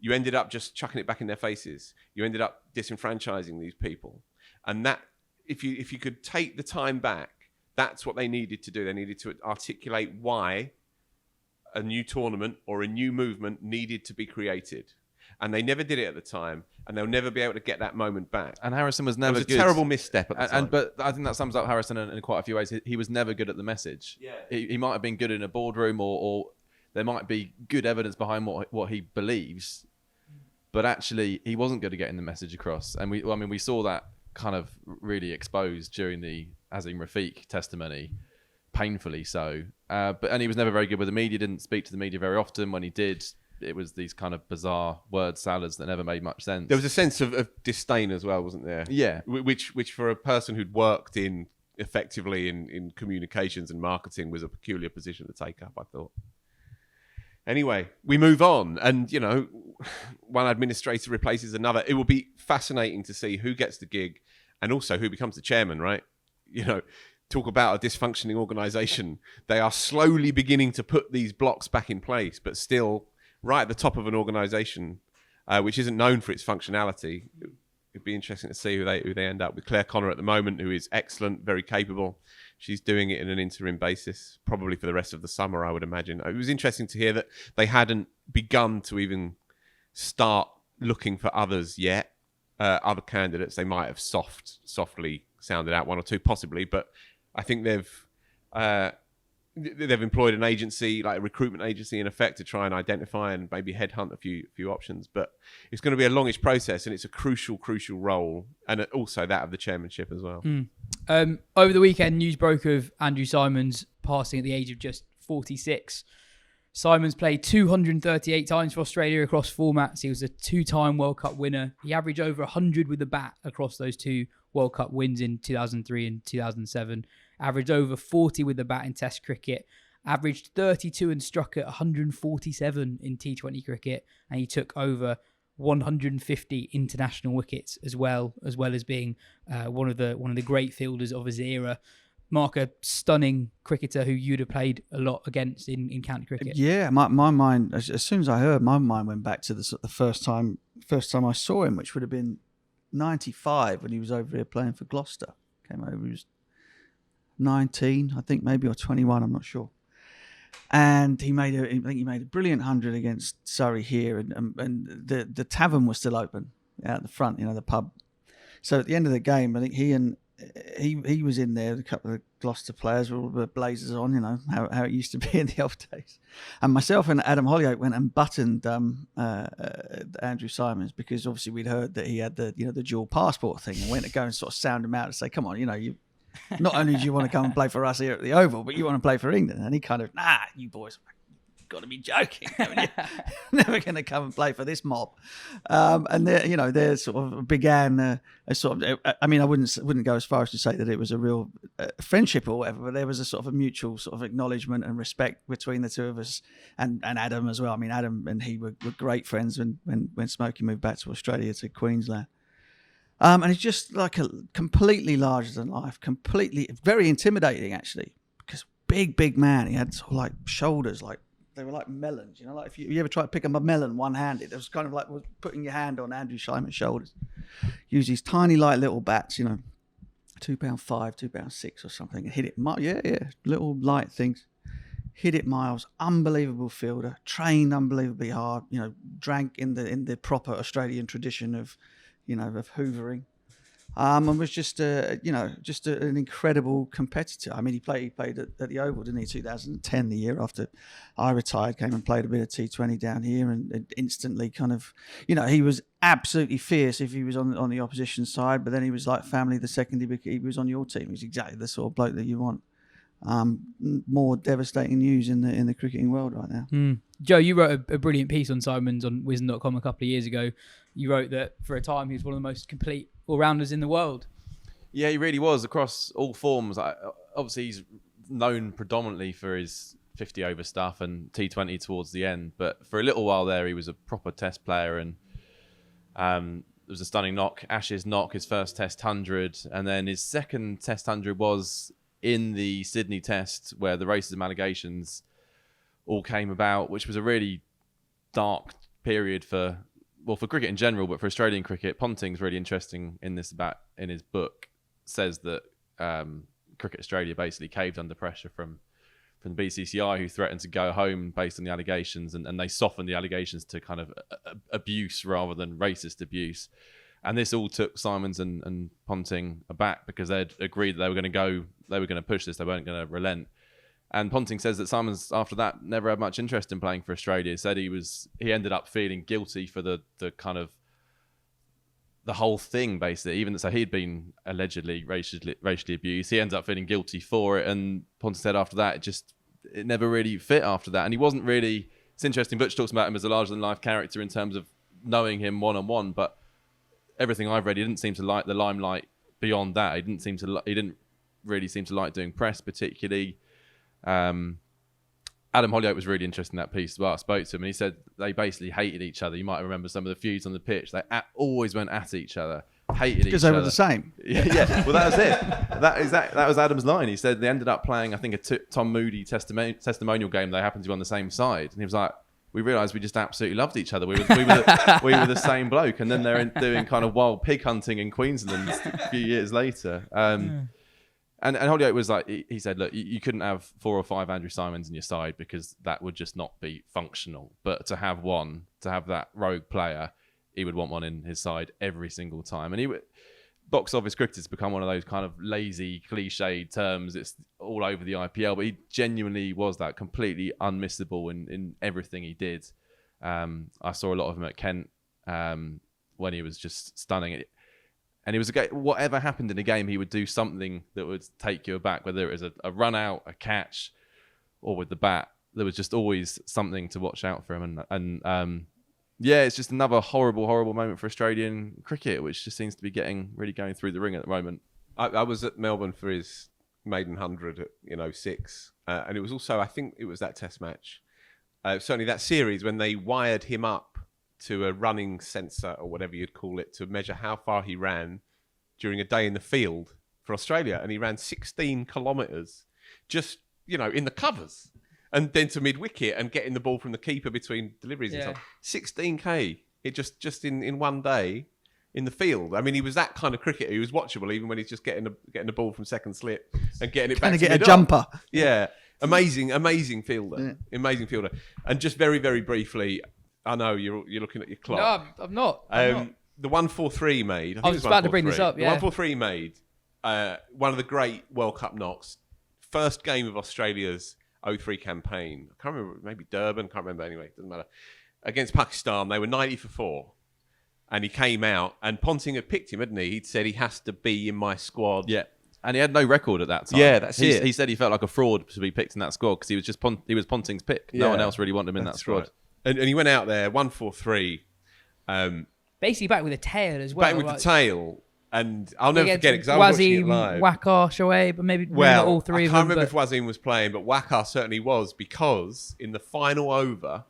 you ended up just chucking it back in their faces. You ended up disenfranchising these people. And that, if you could take the time back, that's what they needed to do. They needed to articulate why a new tournament or a new movement needed to be created. And they never did it at the time, and they'll never be able to get that moment back. And Harrison was never good. good. Terrible misstep at the time. But I think that sums up Harrison in quite a few ways. He was never good at the message. Yeah. He might have been good in a boardroom, or there might be good evidence behind what he believes, but actually he wasn't good at getting the message across. And we saw that kind of really exposed during the Azim Rafiq testimony, painfully so. And he was never very good with the media. Didn't speak to the media very often. When he did, it was these kind of bizarre word salads that never made much sense. There was a sense of disdain as well, wasn't there? Yeah. Which for a person who'd worked effectively in communications and marketing was a peculiar position to take up, I thought. Anyway, we move on. And, one administrator replaces another. It will be fascinating to see who gets the gig and also who becomes the chairman, right? Talk about a dysfunctioning organisation. They are slowly beginning to put these blocks back in place, but still right at the top of an organisation which isn't known for its functionality. It'd be interesting to see who they end up with. Claire Connor at the moment, who is excellent, very capable. She's doing it in an interim basis, probably for the rest of the summer, I would imagine. It was interesting to hear that they hadn't begun to even start looking for others yet, other candidates. They might have softly sounded out one or two, possibly, but I think they've employed an agency, like a recruitment agency, in effect, to try and identify and maybe headhunt a few options. But it's going to be a longish process, and it's a crucial role, and also that of the chairmanship as well. Over the weekend, news broke of Andrew Symonds passing at the age of just 46. Symonds played 238 times for Australia across formats. He was a 2-time World Cup winner. He averaged over 100 with the bat across those 2 World Cup wins in 2003 and 2007. Averaged over 40 with the bat in Test cricket. Averaged 32 and struck at 147 in T20 cricket. And he took over 150 international wickets as well as being one of the great fielders of his era. Mark, a stunning cricketer who you'd have played a lot against in county cricket. Yeah, my mind, as soon as I heard, my mind went back to the first time I saw him, which would have been 95 when he was over here playing for Gloucester. Came over, he was 19, I think, maybe, or 21, I'm not sure. And I think he made a brilliant 100 against Surrey here, and the tavern was still open out the front, the pub. So at the end of the game, I think he was in there. A couple of Gloucester players were all the blazers on, how it used to be in the old days. And myself and Adam Hollyoake went and buttoned Andrew Symonds, because obviously we'd heard that he had the dual passport thing, and went to go and sort of sound him out and say, come on, you not only do you want to come and play for us here at the Oval, but you want to play for England. And he kind of, you boys, you've got to be joking. You're never going to come and play for this mob. And there sort of began a sort of, I mean, I wouldn't go as far as to say that it was a real friendship or whatever, but there was a sort of a mutual sort of acknowledgement and respect between the two of us, and Adam as well. I mean, Adam and he were great friends when Smokey moved back to Australia, to Queensland. And he's just like a completely larger than life, completely very intimidating actually, because big man. He had sort of like shoulders, like they were like melons, like if you ever try to pick up a melon one-handed, it was kind of like putting your hand on Andrew Symonds' shoulders. Use these tiny light little bats, £2.5, £2.6 or something, and hit it. Little light things. Hit it miles. Unbelievable fielder. Trained unbelievably hard. Drank in the proper Australian tradition of hoovering, and was just an incredible competitor. I mean, he played at the Oval, didn't he? 2010, the year after I retired, came and played a bit of T20 down here, and instantly kind of, he was absolutely fierce if he was on the opposition side, but then he was like family the second he was on your team. He was exactly the sort of bloke that you want. More devastating news in the cricketing world right now. Joe, you wrote a brilliant piece on Symonds on Wisden.com a couple of years ago. You wrote that for a time he was one of the most complete all-rounders in the world. Yeah, he really was across all forms. Obviously, he's known predominantly for his 50-over stuff and T20 towards the end, but for a little while there, he was a proper Test player, and there was a stunning knock, Ashes knock, his first Test 100, and then his second Test 100 was in the Sydney Test, where the racism allegations all came about, which was a really dark period for well, for cricket in general, but for Australian cricket, Ponting's really interesting in his book, says that Cricket Australia basically caved under pressure from the BCCI, who threatened to go home based on the allegations, and they softened the allegations to kind of abuse rather than racist abuse. And this all took Symonds and Ponting aback, because they'd agreed that they were going to push this, they weren't going to relent. And Ponting says that Symonds, after that, never had much interest in playing for Australia. He said he ended up feeling guilty for the kind of the whole thing, basically. Even so, he'd been allegedly racially abused. He ended up feeling guilty for it. And Ponting said after that, it never really fit after that. And he wasn't really. It's interesting. Butch talks about him as a larger than life character in terms of knowing him one on one, but everything I've read, he didn't seem to like the limelight beyond that. He didn't really seem to like doing press particularly. Adam Hollyoake was really interested in that piece as well. I spoke to him and he said they basically hated each other. You might remember some of the feuds on the pitch. They always went at each other, hated each other. Because they were the same. Yeah. Well, that was it. That was Adam's line. He said they ended up playing, I think, a Tom Moody testimonial game. They happened to be on the same side. And he was like, we realised we just absolutely loved each other. We were the same bloke. And then they're doing kind of wild pig hunting in Queensland a few years later. And Hollyoake was like, he said, look, you couldn't have 4 or 5 Andrew Symonds in your side because that would just not be functional. But to have that rogue player, he would want one in his side every single time. And box office cricket has become one of those kind of lazy, cliched terms. It's all over the IPL, but he genuinely was that, completely unmissable in everything he did. I saw a lot of him at Kent when he was just stunning. And he was whatever happened in a game, he would do something that would take you aback, whether it was a run out, a catch, or with the bat. There was just always something to watch out for him. And it's just another horrible, horrible moment for Australian cricket, which just seems to be really going through the ring at the moment. I was at Melbourne for his maiden 100 at 06. And it was also, I think it was that test match. Certainly that series when they wired him up to a running sensor or whatever you'd call it to measure how far he ran during a day in the field for Australia. And he ran 16 kilometres just, in the covers and then to mid-wicket and getting the ball from the keeper between deliveries and stuff. 16K, it just in one day in the field. I mean, he was that kind of cricketer. He was watchable even when he's just getting the ball from second slip and getting it back to get a jumper. Yeah. Amazing fielder. Yeah. Amazing fielder. And just very, very briefly, I know you're looking at your clock. No, I'm not. The 143 made. I was about to bring this up. The 143 made one of the great World Cup knocks. First game of Australia's 03 campaign. I can't remember. Maybe Durban. Can't remember. Anyway, doesn't matter. Against Pakistan, they were 90 for 4, and he came out. And Ponting had picked him, hadn't he? He'd said he has to be in my squad. Yeah. And he had no record at that time. Yeah, that's it. He said he felt like a fraud to be picked in that squad because he was Ponting's pick. No one else really wanted him in that squad. Right. And he went out there, 143. Basically back with a tail as well. Back with the tail. And I'll never forget it because I was watching it live. Wakar, Shoaib, but maybe not all three of them. I can't remember if Wasim was playing, but Wakar certainly was, because in the final over,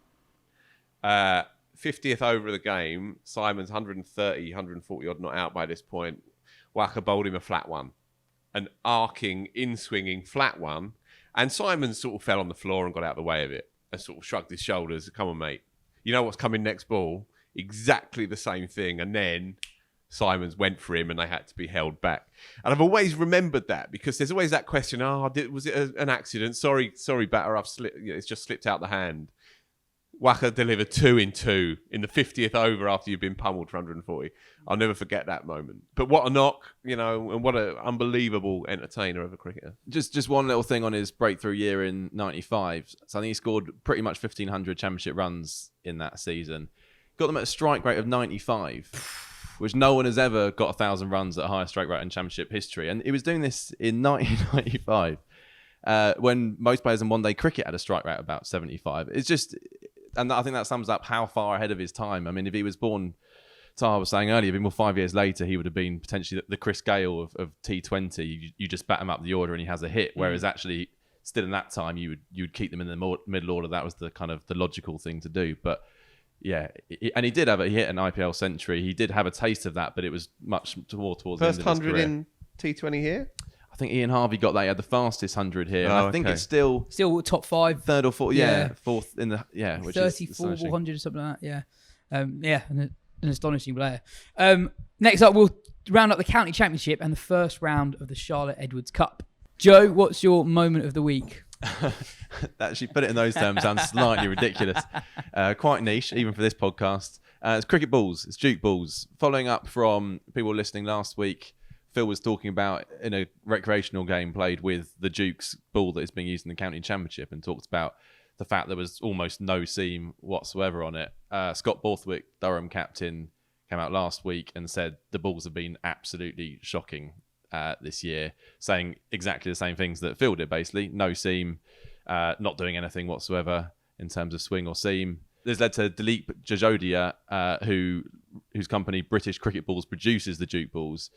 50th over of the game, Symonds 130, 140 odd not out by this point. Wakar bowled him a flat one. An arcing, in-swinging flat one. And Symonds sort of fell on the floor and got out of the way of it. And sort of shrugged his shoulders. Come on, mate. You know what's coming next ball? Exactly the same thing. And then Symonds went for him and they had to be held back. And I've always remembered that because there's always that question, was it an accident? Sorry, batter, it's just slipped out the hand. Wakar delivered 2 in 2 in the 50th over after you've been pummeled for 140. I'll never forget that moment. But what a knock, and what an unbelievable entertainer of a cricketer. Just one little thing on his breakthrough year in 95. So I think he scored pretty much 1,500 championship runs in that season. Got them at a strike rate of 95, which no one has ever got 1,000 runs at a higher strike rate in championship history. And he was doing this in 1995 when most players in one-day cricket had a strike rate of about 75. It's just... And I think that sums up how far ahead of his time. I mean, if he was born, Taha was saying earlier, if he was 5 years later, he would have been potentially the Chris Gale of T20. You just bat him up the order and he has a hit. Whereas actually, still in that time, you would keep them in the middle order. That was the kind of the logical thing to do. But yeah, and he hit an IPL century. He did have a taste of that, but it was much more towards first the end of his 100 career. in T20 here. I think Ian Harvey got that. He had the fastest 100 here. Oh, I think okay. it's still top 5, third or fourth. Yeah, fourth in the which 34 is astonishing. 100 or something like that. Yeah, and an astonishing player. Next up, we'll round up the county championship and the first round of the Charlotte Edwards Cup. Joe, what's your moment of the week? Actually, put it in those terms sounds slightly ridiculous. Quite niche, even for this podcast. It's cricket balls. It's Duke balls. Following up from people listening last week, Phil was talking about in a recreational game played with the Duke's ball that is being used in the county championship, and talked about the fact there was almost no seam whatsoever on it. Scott Borthwick, Durham captain, came out last week and said the balls have been absolutely shocking this year, saying exactly the same things that Phil did, basically. No seam, not doing anything whatsoever in terms of swing or seam. This led to Dileep Jajodia, whose company British Cricket Balls produces the Duke balls.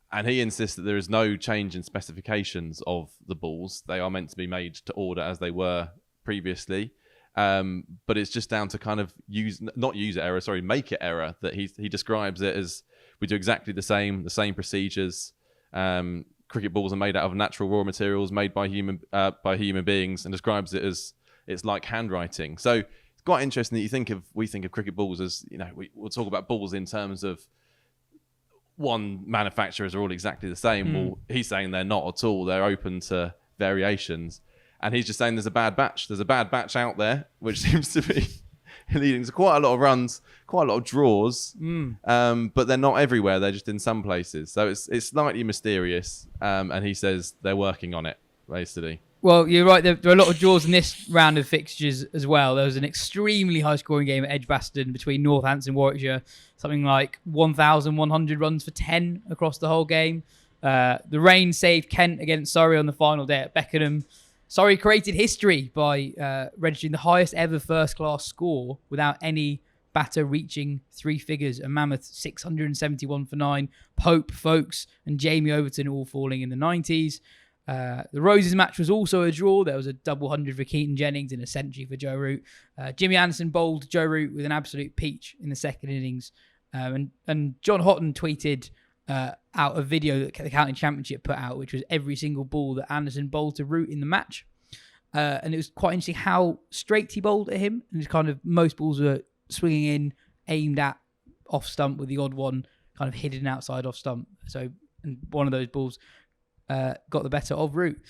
And he insists that there is no change in specifications of the balls. They are meant to be made to order as they were previously. But it's just down to kind of make it error, that he describes it as we do exactly the same procedures. Cricket balls are made out of natural raw materials made by human beings, and describes it as it's like handwriting. So it's quite interesting that we think of cricket balls as, we'll talk about balls in terms of one manufacturers are all exactly the same. Well, he's saying they're not at all. They're open to variations. And he's just saying there's a bad batch. There's a bad batch out there, which seems to be leading to quite a lot of runs, quite a lot of draws. But they're not everywhere. They're just in some places. So it's slightly mysterious. And he says they're working on it, basically. Well, you're right. There are a lot of draws in this round of fixtures as well. There was an extremely high-scoring game at Edgbaston between Northants and Warwickshire. Something like 1,100 runs for 10 across the whole game. The rain saved Kent against Surrey on the final day at Beckenham. Surrey created history by registering the highest ever first-class score without any batter reaching three figures. A mammoth 671 for 9. Pope, Folkes and Jamie Overton all falling in the 90s. The Roses match was also a draw. There was a double 100 for Keaton Jennings and a century for Joe Root. Jimmy Anderson bowled Joe Root with an absolute peach in the second innings. And John Houghton tweeted out a video that the County Championship put out, which was every single ball that Anderson bowled to Root in the match. And it was quite interesting how straight he bowled at him. And it's kind of most balls were swinging in, aimed at off stump, with the odd one kind of hidden outside off stump. So and one of those balls got the better of Root.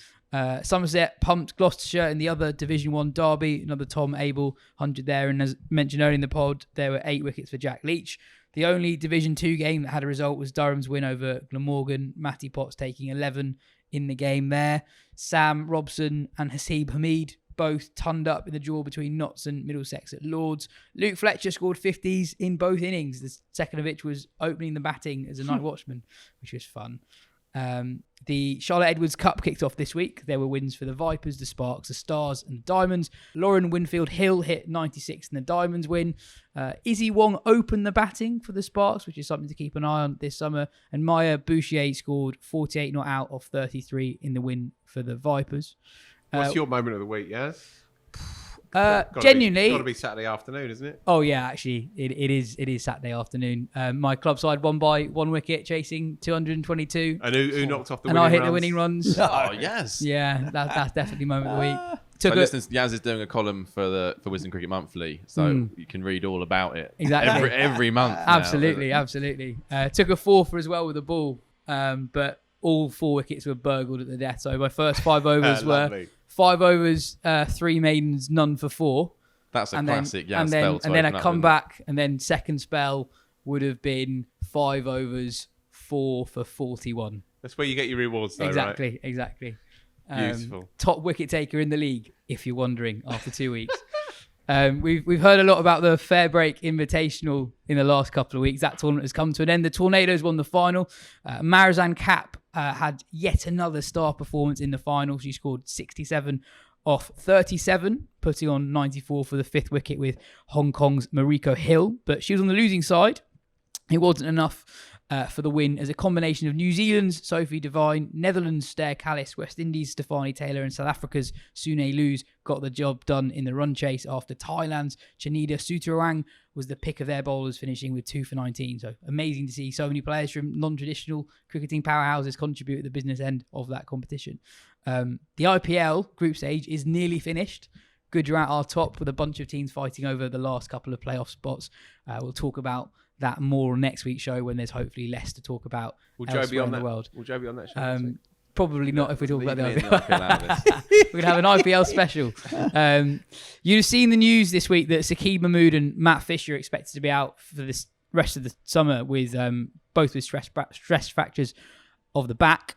Somerset pumped Gloucestershire in the other Division 1 derby. Another Tom Abel 100 there. And as mentioned earlier in the pod, there were 8 wickets for Jack Leach. The only Division 2 game that had a result was Durham's win over Glamorgan. Matty Potts taking 11 in the game there. Sam Robson and Hasib Hamid both turned up in the draw between Notts and Middlesex at Lords. Luke Fletcher scored 50s in both innings. The second of which was opening the batting as a night watchman, which was fun. The Charlotte Edwards Cup kicked off this week. There were wins for the Vipers, the Sparks, the Stars and the Diamonds. Lauren Winfield Hill hit 96 in the Diamonds win. Izzy Wong opened the batting for the Sparks, which is something to keep an eye on this summer. And Maya Bouchier scored 48 not out of 33 in the win for the Vipers. What's your moment of the week, Yas? Genuinely, got to be Saturday afternoon, isn't it? Oh yeah, actually, it is Saturday afternoon. My club side won by 1 wicket, chasing 222. And who knocked off the and winning runs? I hit the winning runs. Oh yes, yeah, that's definitely moment of the week. So listeners, Yas is doing a column for Wisden Cricket Monthly, so you can read all about it. Exactly. every month. Absolutely. Took a 4-for as well with the ball, but all 4 wickets were burgled at the death. So my first 5 overs were 5 overs, 3 maidens, none for 4. That's a classic. And then a comeback, and then second spell would have been 5 overs, 4 for 41. That's where you get your rewards, though, exactly, right? Exactly. Beautiful. Top wicket taker in the league, if you're wondering, after 2 weeks. We've heard a lot about the FairBreak Invitational in the last couple of weeks. That tournament has come to an end. The Tornadoes won the final. Marizan Kapp had yet another star performance in the final. She scored 67 off 37, putting on 94 for the 5th wicket with Hong Kong's Mariko Hill. But she was on the losing side. It wasn't enough for the win, as a combination of New Zealand's Sophie Devine, Netherlands' Stair Callis, West Indies' Stefani Taylor and South Africa's Sune Luz got the job done in the run chase, after Thailand's Chanida Sutarang was the pick of their bowlers, finishing with 2 for 19. So amazing to see so many players from non-traditional cricketing powerhouses contribute at the business end of that competition. The IPL group stage is nearly finished. Gujarat are top with a bunch of teams fighting over the last couple of playoff spots. We'll talk about that more on next week's show when there's hopefully less to talk about elsewhere in the world. Will Joe be on that show next week? Probably not if we talk about the Leave me IPL. in the IPL out of this. We're going to have an IPL special. You've seen the news this week that Saqib Mahmood and Matt Fisher are expected to be out for the rest of the summer with both with stress fractures of the back.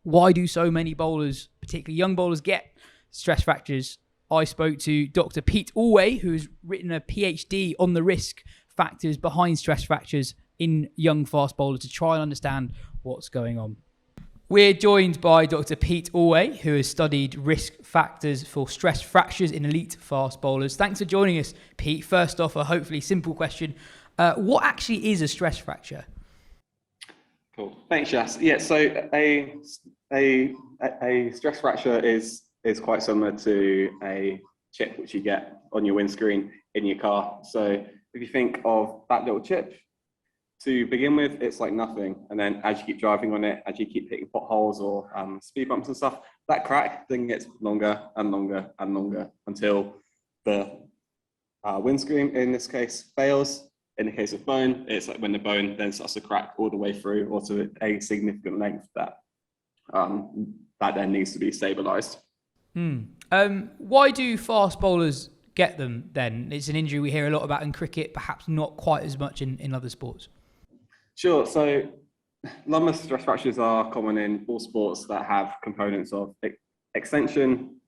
Why do so many bowlers, particularly young bowlers, get stress fractures? I spoke to Dr. Pete Alway, who's written a PhD on the risk factors behind stress fractures in young fast bowlers to try and understand what's going on. We're joined by Dr. Pete Alway, who has studied risk factors for stress fractures in elite fast bowlers. Thanks for joining us, Pete. First off, a hopefully simple question. What actually is a stress fracture? Cool. Thanks, Yas. Yeah, so a stress fracture is quite similar to a chip which you get on your windscreen in your car. So if you think of that little chip, to begin with, it's like nothing. And then as you keep driving on it, as you keep hitting potholes or speed bumps and stuff, that crack then gets longer and longer and longer until the windscreen, in this case, fails. In the case of bone, it's like when the bone then starts to crack all the way through or to a significant length that then needs to be stabilised. Why do fast bowlers get them then? It's an injury we hear a lot about in cricket, perhaps not quite as much in other sports. Sure. So lumbar stress fractures are common in all sports that have components of extension,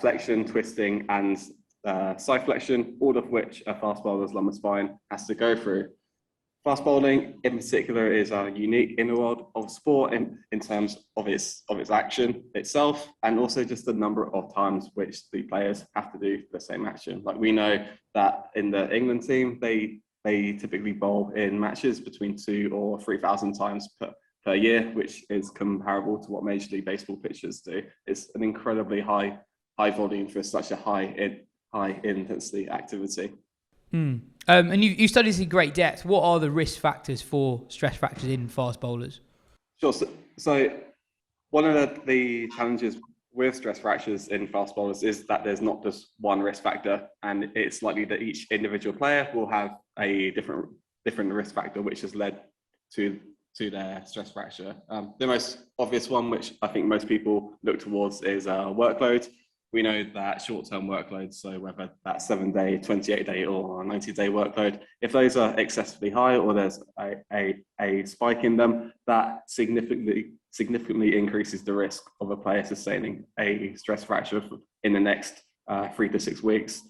flexion, twisting, and side flexion, all of which a fast bowler's lumbar spine has to go through. Fast bowling, in particular, is unique in the world of sport in terms of its action itself, and also just the number of times which the players have to do the same action. Like we know that in the England team, they typically bowl in matches between 2,000 or 3,000 times per year, which is comparable to what Major League Baseball pitchers do. It's an incredibly high volume for such a high intensity activity. And you studied this in great depth. What are the risk factors for stress fractures in fast bowlers? Sure. So one of the challenges with stress fractures in fast bowlers is that there's not just one risk factor, and it's likely that each individual player will have a different risk factor which has led to their stress fracture. The most obvious one, which I think most people look towards, is workload. We know that short-term workloads, so whether that's 7-day, 28-day, or 90-day workload, if those are excessively high or there's a spike in them, that significantly increases the risk of a player sustaining a stress fracture in the next 3 to 6 weeks.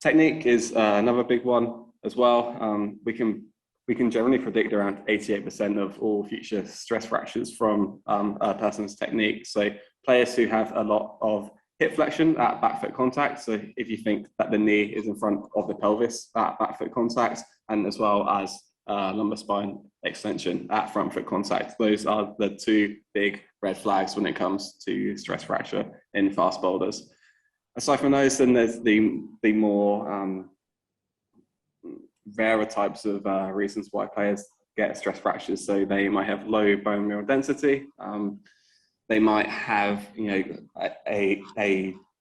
Technique is another big one as well. We can generally predict around 88% of all future stress fractures from a person's technique. So players who have a lot of hip flexion at back foot contact. So if you think that the knee is in front of the pelvis at back foot contact, and as well as lumbar spine extension at front foot contact, those are the two big red flags when it comes to stress fracture in fast bowlers. Aside from those, then there's the more rarer types of reasons why players get stress fractures. So they might have low bone mineral density. They might have,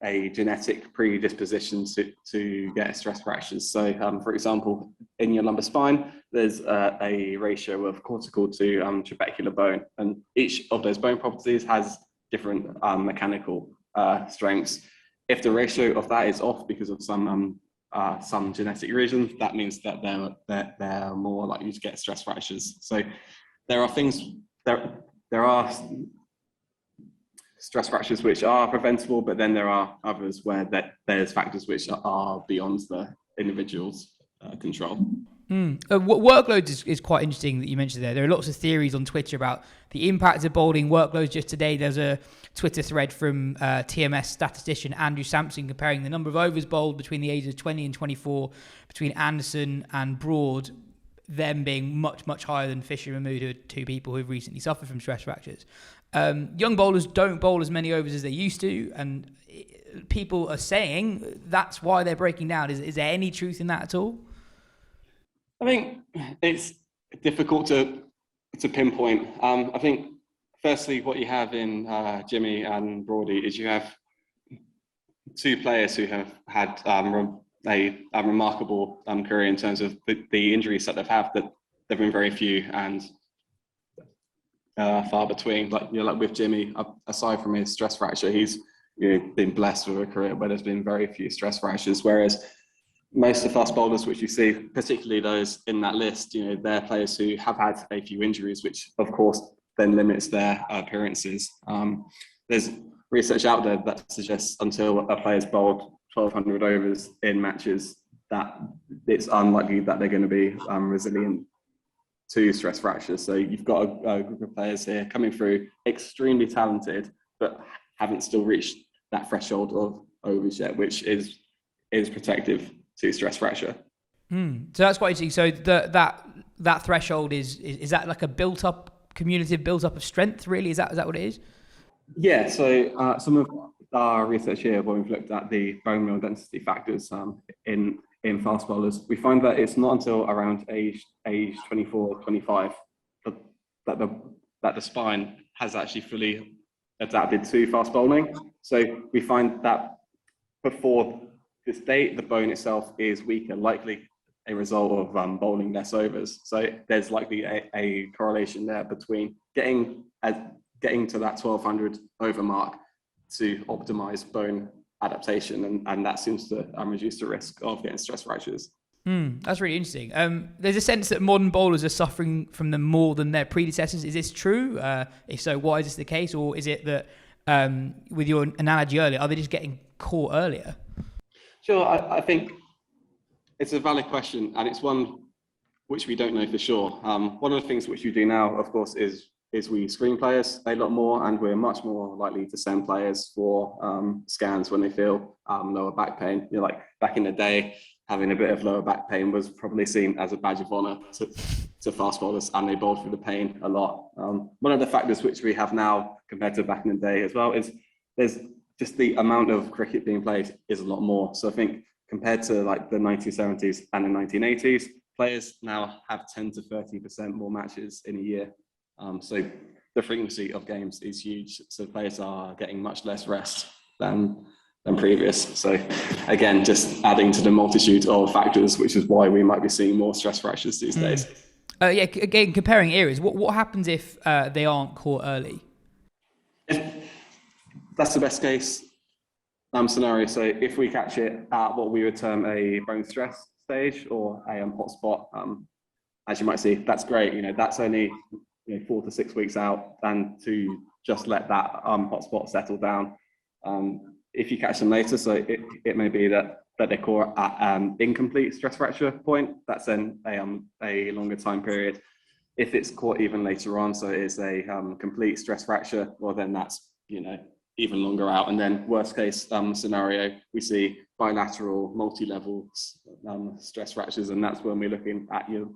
a genetic predisposition to get stress fractures. So, for example, in your lumbar spine, there's a ratio of cortical to trabecular bone, and each of those bone properties has different mechanical strengths. If the ratio of that is off because of some genetic reason, that means that they're more likely to get stress fractures. So, there are stress fractures which are preventable, but then there are others where there's factors which are beyond the individual's control. Workload is quite interesting that you mentioned there. There are lots of theories on Twitter about the impact of bowling workloads. Just today, there's a Twitter thread from TMS statistician Andrew Symonds comparing the number of overs bowled between the ages of 20 and 24 between Anderson and Broad, them being much, much higher than Fisher and Mahmood, who are two people who've recently suffered from stress fractures. Young bowlers don't bowl as many overs as they used to, and people are saying that's why they're breaking down. Is there any truth in that at all? I think it's difficult to pinpoint. I think, firstly, what you have in Jimmy and Broady is you have two players who have had a remarkable career in terms of the injuries that they've had. That they've been very few and far between. Like with Jimmy, aside from his stress fracture, he's been blessed with a career where there's been very few stress fractures. Whereas most of the fast bowlers, which you see, particularly those in that list, they're players who have had a few injuries, which of course then limits their appearances. There's research out there that suggests until a player's bowled 1,200 overs in matches, that it's unlikely that they're going to be resilient to stress fractures. So you've got a group of players here coming through, extremely talented, but haven't still reached that threshold of overs yet, which is protective to stress fracture. So that's quite interesting. So that threshold is that like a cumulative built up of strength, really? Is that what it is? Yeah, so some of our research here, when we've looked at the bone mineral density factors in fast bowlers, we find that it's not until around age 24, 25 that the spine has actually fully adapted to fast bowling. So we find that before this date, the bone itself is weaker, likely a result of bowling less overs. So there's likely a correlation there between getting to that 1,200 over mark to optimize bone adaptation, and that seems to reduce the risk of getting stress fractures. That's really interesting. There's a sense that modern bowlers are suffering from them more than their predecessors. Is this true? If so, why is this the case? Or is it that, with your analogy earlier, are they just getting caught earlier? Sure, I think it's a valid question, and it's one which we don't know for sure. One of the things which we do now, of course, is we screen players a lot more, and we're much more likely to send players for scans when they feel lower back pain. Like back in the day, having a bit of lower back pain was probably seen as a badge of honor to fast bowlers, and they bowled through the pain a lot. One of the factors which we have now compared to back in the day as well is there's just the amount of cricket being played is a lot more. So I think compared to like the 1970s and the 1980s, players now have 10 to 30% more matches in a year. So the frequency of games is huge. So players are getting much less rest than previous. So again, just adding to the multitude of factors, which is why we might be seeing more stress fractures these days. Again, comparing eras, what happens if they aren't caught early? That's the best case scenario. So if we catch it at what we would term a bone stress stage or a hotspot, as you might see, that's great. That's only 4 to 6 weeks out, and to just let that hotspot settle down. If you catch them later, so it may be that they caught at an incomplete stress fracture point. That's then a longer time period. If it's caught even later on, so it's a complete stress fracture, well then that's even longer out. And then worst case scenario, we see bilateral, multi-level stress fractures, and that's when we're looking at your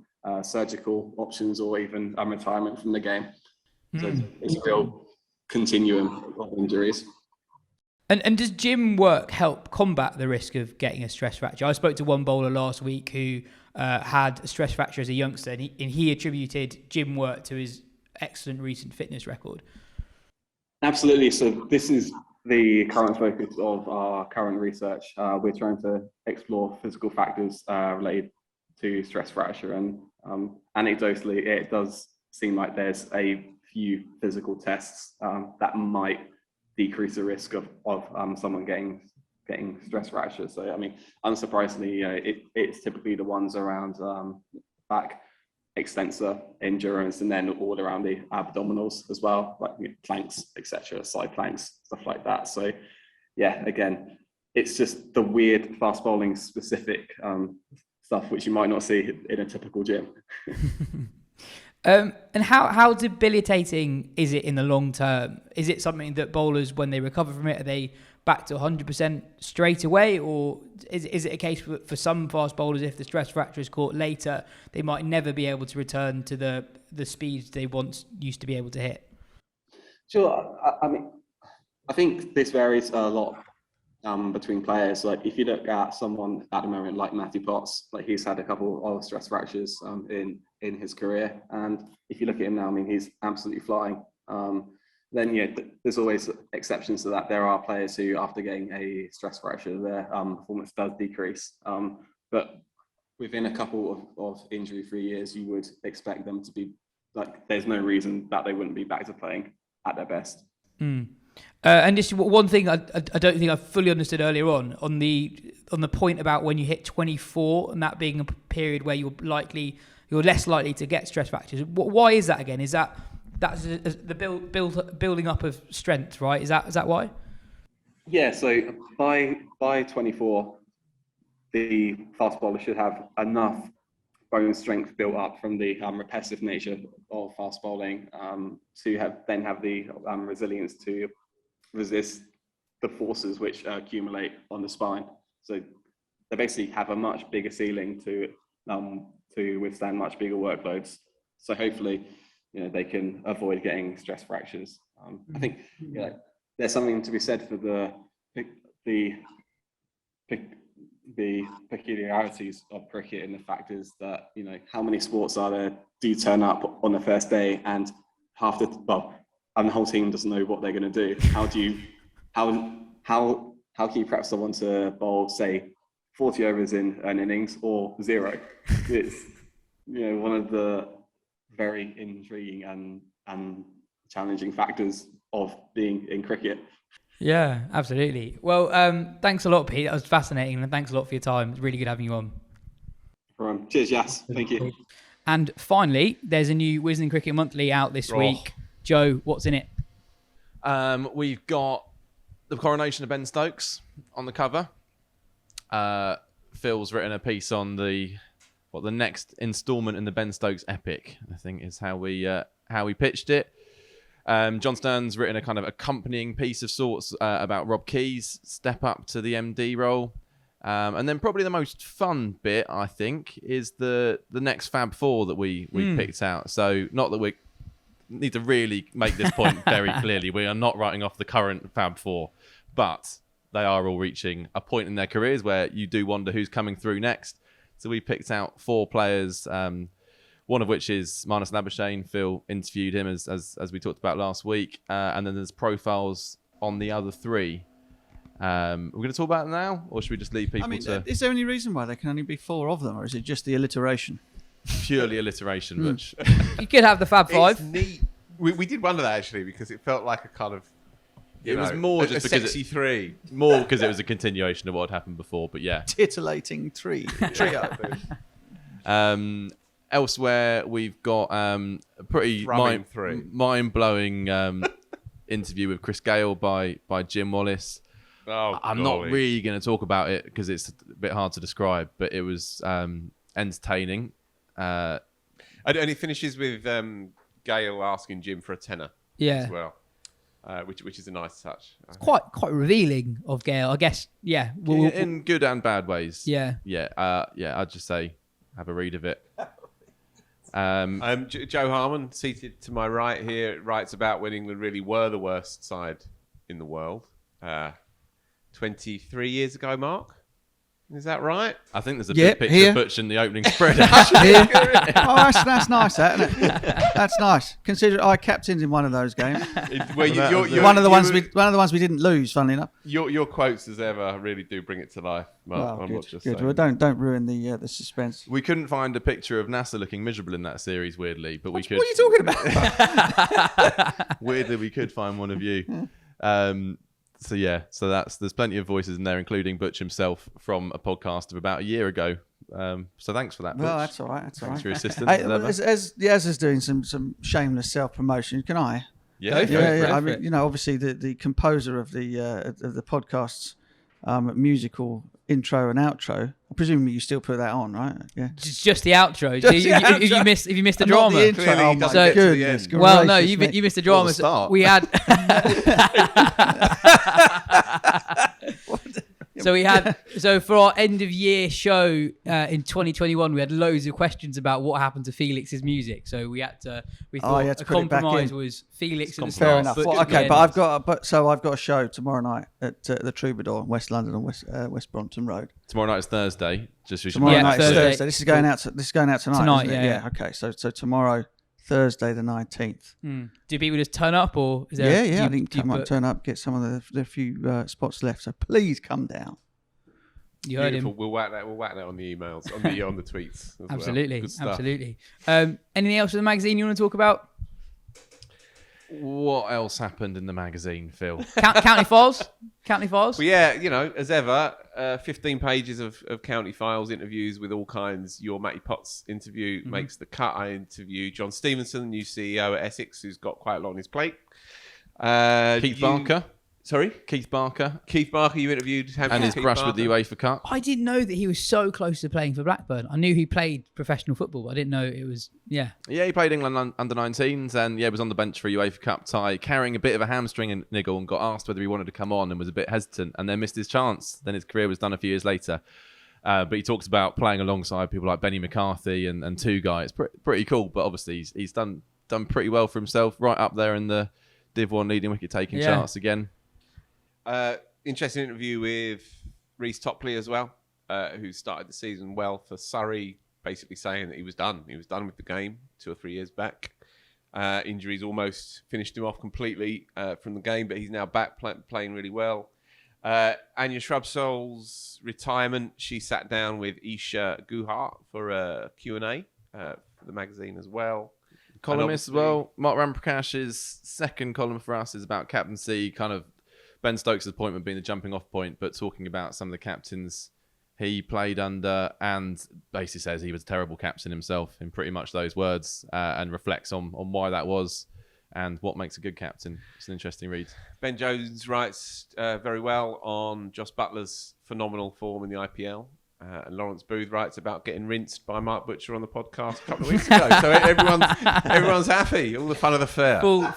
surgical options or even retirement from the game. So it's a real continuum of injuries. And does gym work help combat the risk of getting a stress fracture? I spoke to one bowler last week who had a stress fracture as a youngster, and he attributed gym work to his excellent recent fitness record. Absolutely. So this is the current focus of our current research. We're trying to explore physical factors related to stress fracture, and anecdotally, it does seem like there's a few physical tests that might decrease the risk of someone getting stress fracture. So, I mean, unsurprisingly, it's typically the ones around back extensor endurance, and then all around the abdominals as well, like planks, etc., side planks, stuff like that. So, yeah, again, it's just the weird fast bowling specific stuff which you might not see in a typical gym. And how debilitating is it in the long term? Is it something that bowlers, when they recover from it, are they back to 100% straight away? Or is it a case for some fast bowlers, if the stress fracture is caught later, they might never be able to return to the speeds they once used to be able to hit? Sure. I mean, I think this varies a lot between players. Like if you look at someone at the moment like Matty, like he's had a couple of stress fractures in his career, and if you look at him now, I mean, he's absolutely flying. then there's always exceptions to that. There are players who, after getting a stress fracture, their performance does decrease. But within a couple of injury-free years, you would expect them to be like. There's no reason that they wouldn't be back to playing at their best. And just one thing I don't think I fully understood earlier on the point about when you hit 24 and that being a period where you're less likely to get stress fractures. Why is that again? Is that's the building up of strength, right? Is that why? Yeah. So by 24, the fast bowler should have enough bone strength built up from the repetitive nature of fast bowling to have the resilience to resist the forces which accumulate on the spine. So they basically have a much bigger ceiling to withstand much bigger workloads. So hopefully, they can avoid getting stress fractures. I think there's something to be said for the peculiarities of cricket, and the fact is that how many sports are there do turn up on the first day and and the whole team doesn't know what they're going to do. How can you prep someone to bowl, say, 40 overs in an innings or 0? It's one of the very intriguing and challenging factors of being in cricket. Yeah, absolutely. Well, thanks a lot, Pete. That was fascinating, and thanks a lot for your time. It's really good having you on. Cheers, Yas. Thank you. And finally, there's a new Wisden Cricket Monthly out this week. Joe, what's in it? We've got the coronation of Ben Stokes on the cover. Phil's written a piece on the next instalment in the Ben Stokes epic, I think is how we pitched it. John Stern's written a kind of accompanying piece of sorts about Rob Key's step up to the MD role. And then probably the most fun bit, I think, is the next Fab Four that we picked out. So not that we need to really make this point very clearly. We are not writing off the current Fab Four, but they are all reaching a point in their careers where you do wonder who's coming through next. So we picked out 4 players, one of which is Marnus Labuschagne. Phil interviewed him as we talked about last week. And then there's profiles on the other 3. We're going to talk about it now, or should we just leave people to... Is there any reason why there can only be 4 of them, or is it just the alliteration? Purely alliteration, Butch. You could have the Fab Five. It's neat. We did wonder that, actually, because it felt like a kind of... It was more just because sexy 3. More because it was a continuation of what had happened before, but yeah. Titillating trio. Elsewhere, we've got a pretty mind-blowing interview with Chris Gale by Jim Wallace. I'm not really going to talk about it because it's a bit hard to describe, but it was entertaining. And it finishes with Gale asking Jim for a tenner as well, which is a nice touch. It's quite revealing of Gale, I guess. Yeah, in good and bad ways. Yeah. I'd just say have a read of it. Joe Harman, seated to my right here, writes about when England really were the worst side in the world. 23 years ago, Mark? Is that right? I think there's a big picture of Butch in the opening spread. That's nice, isn't it? That's nice. Consider I captained in one of those games. One of the ones we didn't lose. Funnily enough, your quotes as ever really do bring it to life, Mark. Well, good. Well, don't ruin the suspense. We couldn't find a picture of NASA looking miserable in that series, weirdly, but we could. What are you talking about? Weirdly, we could find one of you. So there's plenty of voices in there, including Butch himself from a podcast of about a year ago. So thanks for that, Butch. Well, that's all right. Thanks for your assistance. As Yas is doing some shameless self-promotion, can I? Yeah. I mean, obviously the composer of the podcast's musical intro and outro. I presume you still put that on, right? Yeah. It's just the outro. If you missed the drama, the intro. Oh my goodness. Well, no, you missed the drama. We had. So for our end of year show in 2021, we had loads of questions about what happened to Felix's music. So we thought a compromise was Felix at the start. Fair enough. But I've got a show tomorrow night at the Troubadour, West London on West Brompton Road. Tomorrow night is Thursday. Tomorrow night is Thursday. This is going out tonight. Tonight, isn't it? Yeah. Okay. So tomorrow, Thursday the 19th. Do people just turn up, or is there? Yeah. I think I might turn up, get some of the few spots left. So please come down. You heard Beautiful. him. We'll whack that on the emails, on the tweets. As Absolutely, well. Good stuff. absolutely. Anything else with the magazine you want to talk about? What else happened in the magazine, Phil? County Files. County Files. Well, yeah, as ever, 15 pages of County Files interviews with all kinds. Your Matty Potts interview makes the cut. I interview John Stevenson, the new CEO at Essex, who's got quite a lot on his plate. Keith Barker. Sorry? Keith Barker. Keith Barker, you interviewed. And his crush with the UEFA Cup. I didn't know that he was so close to playing for Blackburn. I knew he played professional football, but I didn't know it was, Yeah, he played England under 19s and was on the bench for a UEFA Cup tie, carrying a bit of a hamstring niggle, and got asked whether he wanted to come on and was a bit hesitant, and then missed his chance. Then his career was done a few years later. But he talks about playing alongside people like Benny McCarthy and Tugai. It's pretty cool, but obviously he's done pretty well for himself, right up there in the Div 1 leading wicket-taking charts again. Interesting interview with Reece Topley as well, who started the season well for Surrey, basically saying that he was done. He was done with the game 2 or 3 years back. Injuries almost finished him off completely from the game, but he's now back playing really well. Anya Shrubsole's retirement, she sat down with Isha Guhart for a Q&A for the magazine as well. Columnist as well. Mark Ramprakash's second column for us is about captaincy, kind of Ben Stokes' appointment being the jumping off point, but talking about some of the captains he played under, and basically says he was a terrible captain himself in pretty much those words, and reflects on why that was and what makes a good captain. It's an interesting read. Ben Jones writes very well on Joss Butler's phenomenal form in the IPL. And Lawrence Booth writes about getting rinsed by Mark Butcher on the podcast a couple of weeks ago. So everyone's happy. All the fun of the fair. Full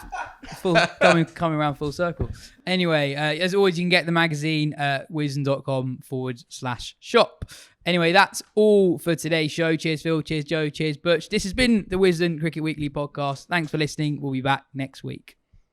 coming around full circle. Anyway, as always, you can get the magazine at wisden.com/shop. Anyway, that's all for today's show. Cheers, Phil. Cheers, Joe. Cheers, Butch. This has been the Wisden Cricket Weekly podcast. Thanks for listening. We'll be back next week.